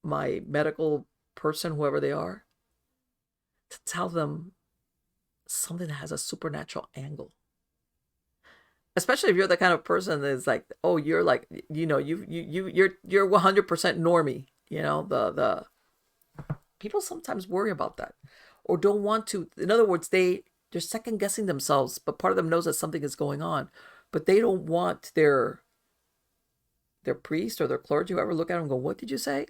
my medical person, whoever they are, to tell them something that has a supernatural angle. Especially if you're the kind of person that's like, oh, you're like, you're 100% normie. The people sometimes worry about that, or don't want to. In other words, they're second guessing themselves, but part of them knows that something is going on, but they don't want their priest or their clergy, whoever, look at them and go, what did you say?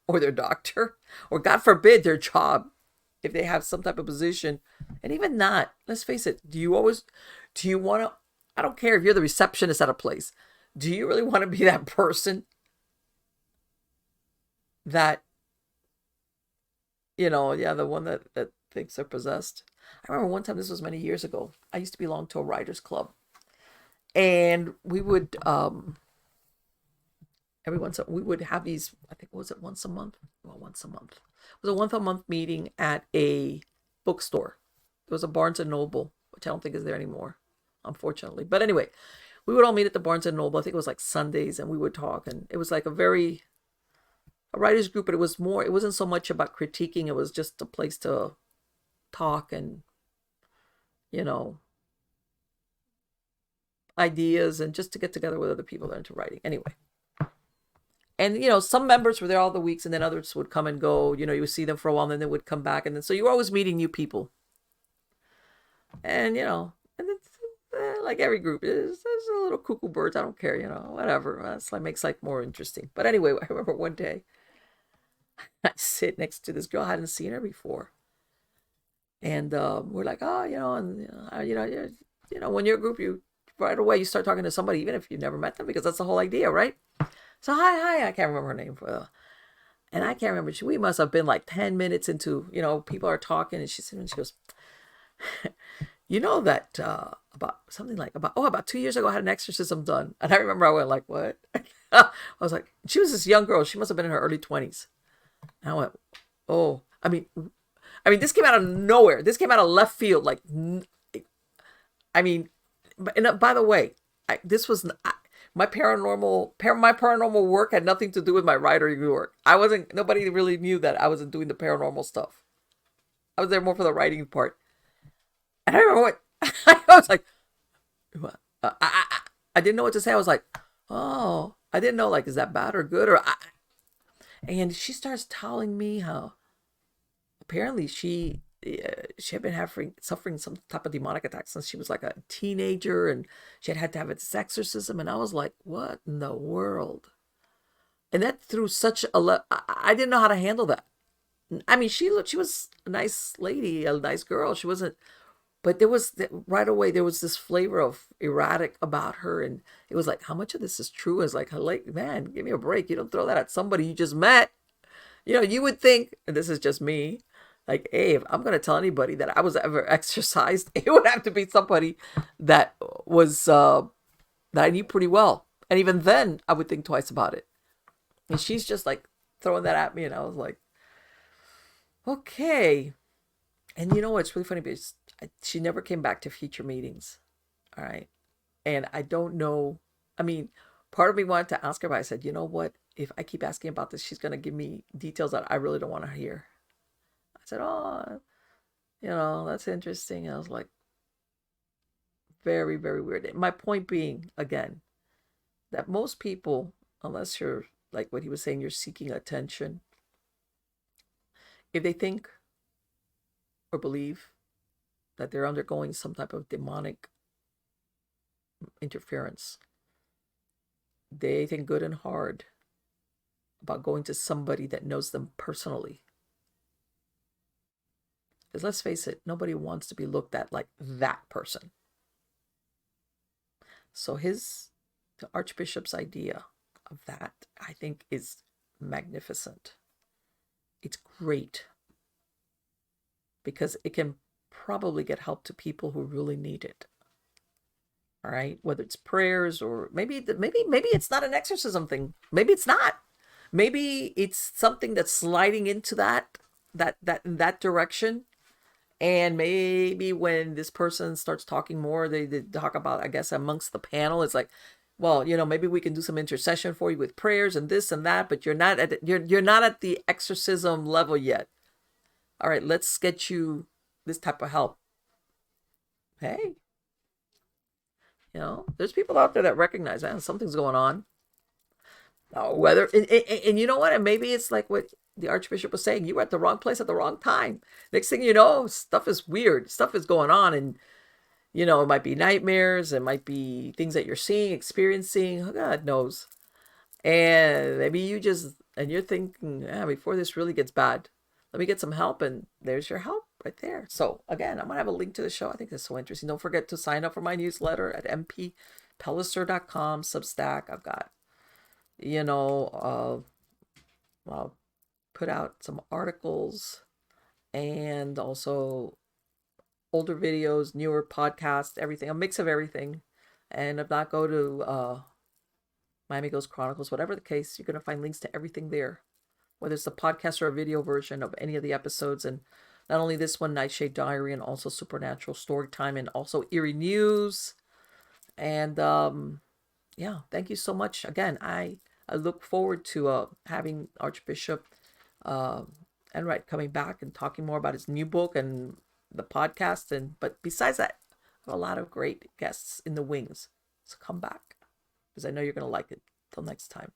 Or their doctor, or God forbid, their job, if they have some type of position. And even not, let's face it, do you want to, I don't care if you're the receptionist at a place, do you really want to be that person that, the one that thinks they're possessed? I remember one time, this was many years ago, I used to belong to a writers club, and we would we would have these, I think, was it once a month? Well, once a month. It was a once-a-month meeting at a bookstore. It was a Barnes & Noble, which I don't think is there anymore, unfortunately. But anyway, we would all meet at the Barnes & Noble. I think it was like Sundays, and we would talk. And it was like a writer's group, but it wasn't so much about critiquing. It was just a place to talk and, ideas, and just to get together with other people that are into writing. Anyway. And, some members were there all the weeks, and then others would come and go. You would see them for a while, and then they would come back. And then, so you were always meeting new people. And, and it's like every group, there's a little cuckoo birds. I don't care, whatever. That's like, makes life more interesting. But anyway, I remember one day I sit next to this girl. I hadn't seen her before. And we're like, oh, when you're a group, you right away, you start talking to somebody, even if you've never met them, because that's the whole idea, right? So hi, I can't remember her name, and I can't remember. We must have been like 10 minutes into, people are talking, and she goes, that about 2 years ago, I had an exorcism done. And I remember I went like, what? I was like, she was this young girl. She must have been in her early 20s. And I went, oh, I mean, this came out of nowhere. This came out of left field. Like, by the way, this was my paranormal work had nothing to do with my writing work. Nobody really knew that I wasn't doing the paranormal stuff. I was there more for the writing part. And I remember I was like, I didn't know what to say. I was like, oh, I didn't know, like, is that bad or good? And she starts telling me how apparently she had been suffering some type of demonic attack since she was like a teenager, and she had to have its exorcism. And I was like, what in the world? And that threw such I didn't know how to handle that. I mean, she was a nice lady, a nice girl. She wasn't, but right away, there was this flavor of erratic about her. And it was like, how much of this is true? Is like, man, give me a break. You don't throw that at somebody you just met. You would think, and this is just me, Like, hey, if I'm gonna tell anybody that I was ever exorcised, it would have to be somebody that was that I knew pretty well. And even then, I would think twice about it. And she's just like throwing that at me, and I was like, okay. And you know what's really funny? Because she never came back to future meetings. All right. And I don't know. I mean, part of me wanted to ask her, but I said, you know what? If I keep asking about this, she's going to give me details that I really don't want to hear. I said, oh, that's interesting. And I was like, very, very weird. My point being, again, that most people, unless you're like what he was saying, you're seeking attention, if they think or believe that they're undergoing some type of demonic interference, they think good and hard about going to somebody that knows them personally. Because let's face it, nobody wants to be looked at like that person. So the Archbishop's idea of that, I think, is magnificent. It's great because it can probably get help to people who really need it. All right, whether it's prayers or maybe it's not an exorcism thing. Maybe it's not. Maybe it's something that's sliding into that in that direction. And maybe when this person starts talking more, they talk about, I guess, amongst the panel, it's like, well, maybe we can do some intercession for you with prayers and this and that, but you're not at the exorcism level yet. All right, let's get you this type of help. Hey, there's people out there that recognize that something's going on. Whether and you know what, and maybe it's like what the Archbishop was saying, you were at the wrong place at the wrong time. Next thing you know, stuff is weird, stuff is going on, and it might be nightmares, it might be things that you're seeing, experiencing, God knows. And maybe you're thinking, before this really gets bad, let me get some help, and there's your help right there. So again, I'm gonna have a link to the show. I think that's so interesting. Don't forget to sign up for my newsletter at mpellicer.com Substack. I've got I'll put out some articles and also older videos, newer podcasts, everything, a mix of everything. And if not, go to Miami Ghost Chronicles, whatever the case, you're going to find links to everything there, whether it's the podcast or a video version of any of the episodes. And not only this one, Nightshade Diary, and also Supernatural Storytime, and also Eerie News. And thank you so much. Again, I look forward to having Archbishop Enright coming back and talking more about his new book and the podcast. But besides that, I have a lot of great guests in the wings. So come back, because I know you're going to like it. Till next time.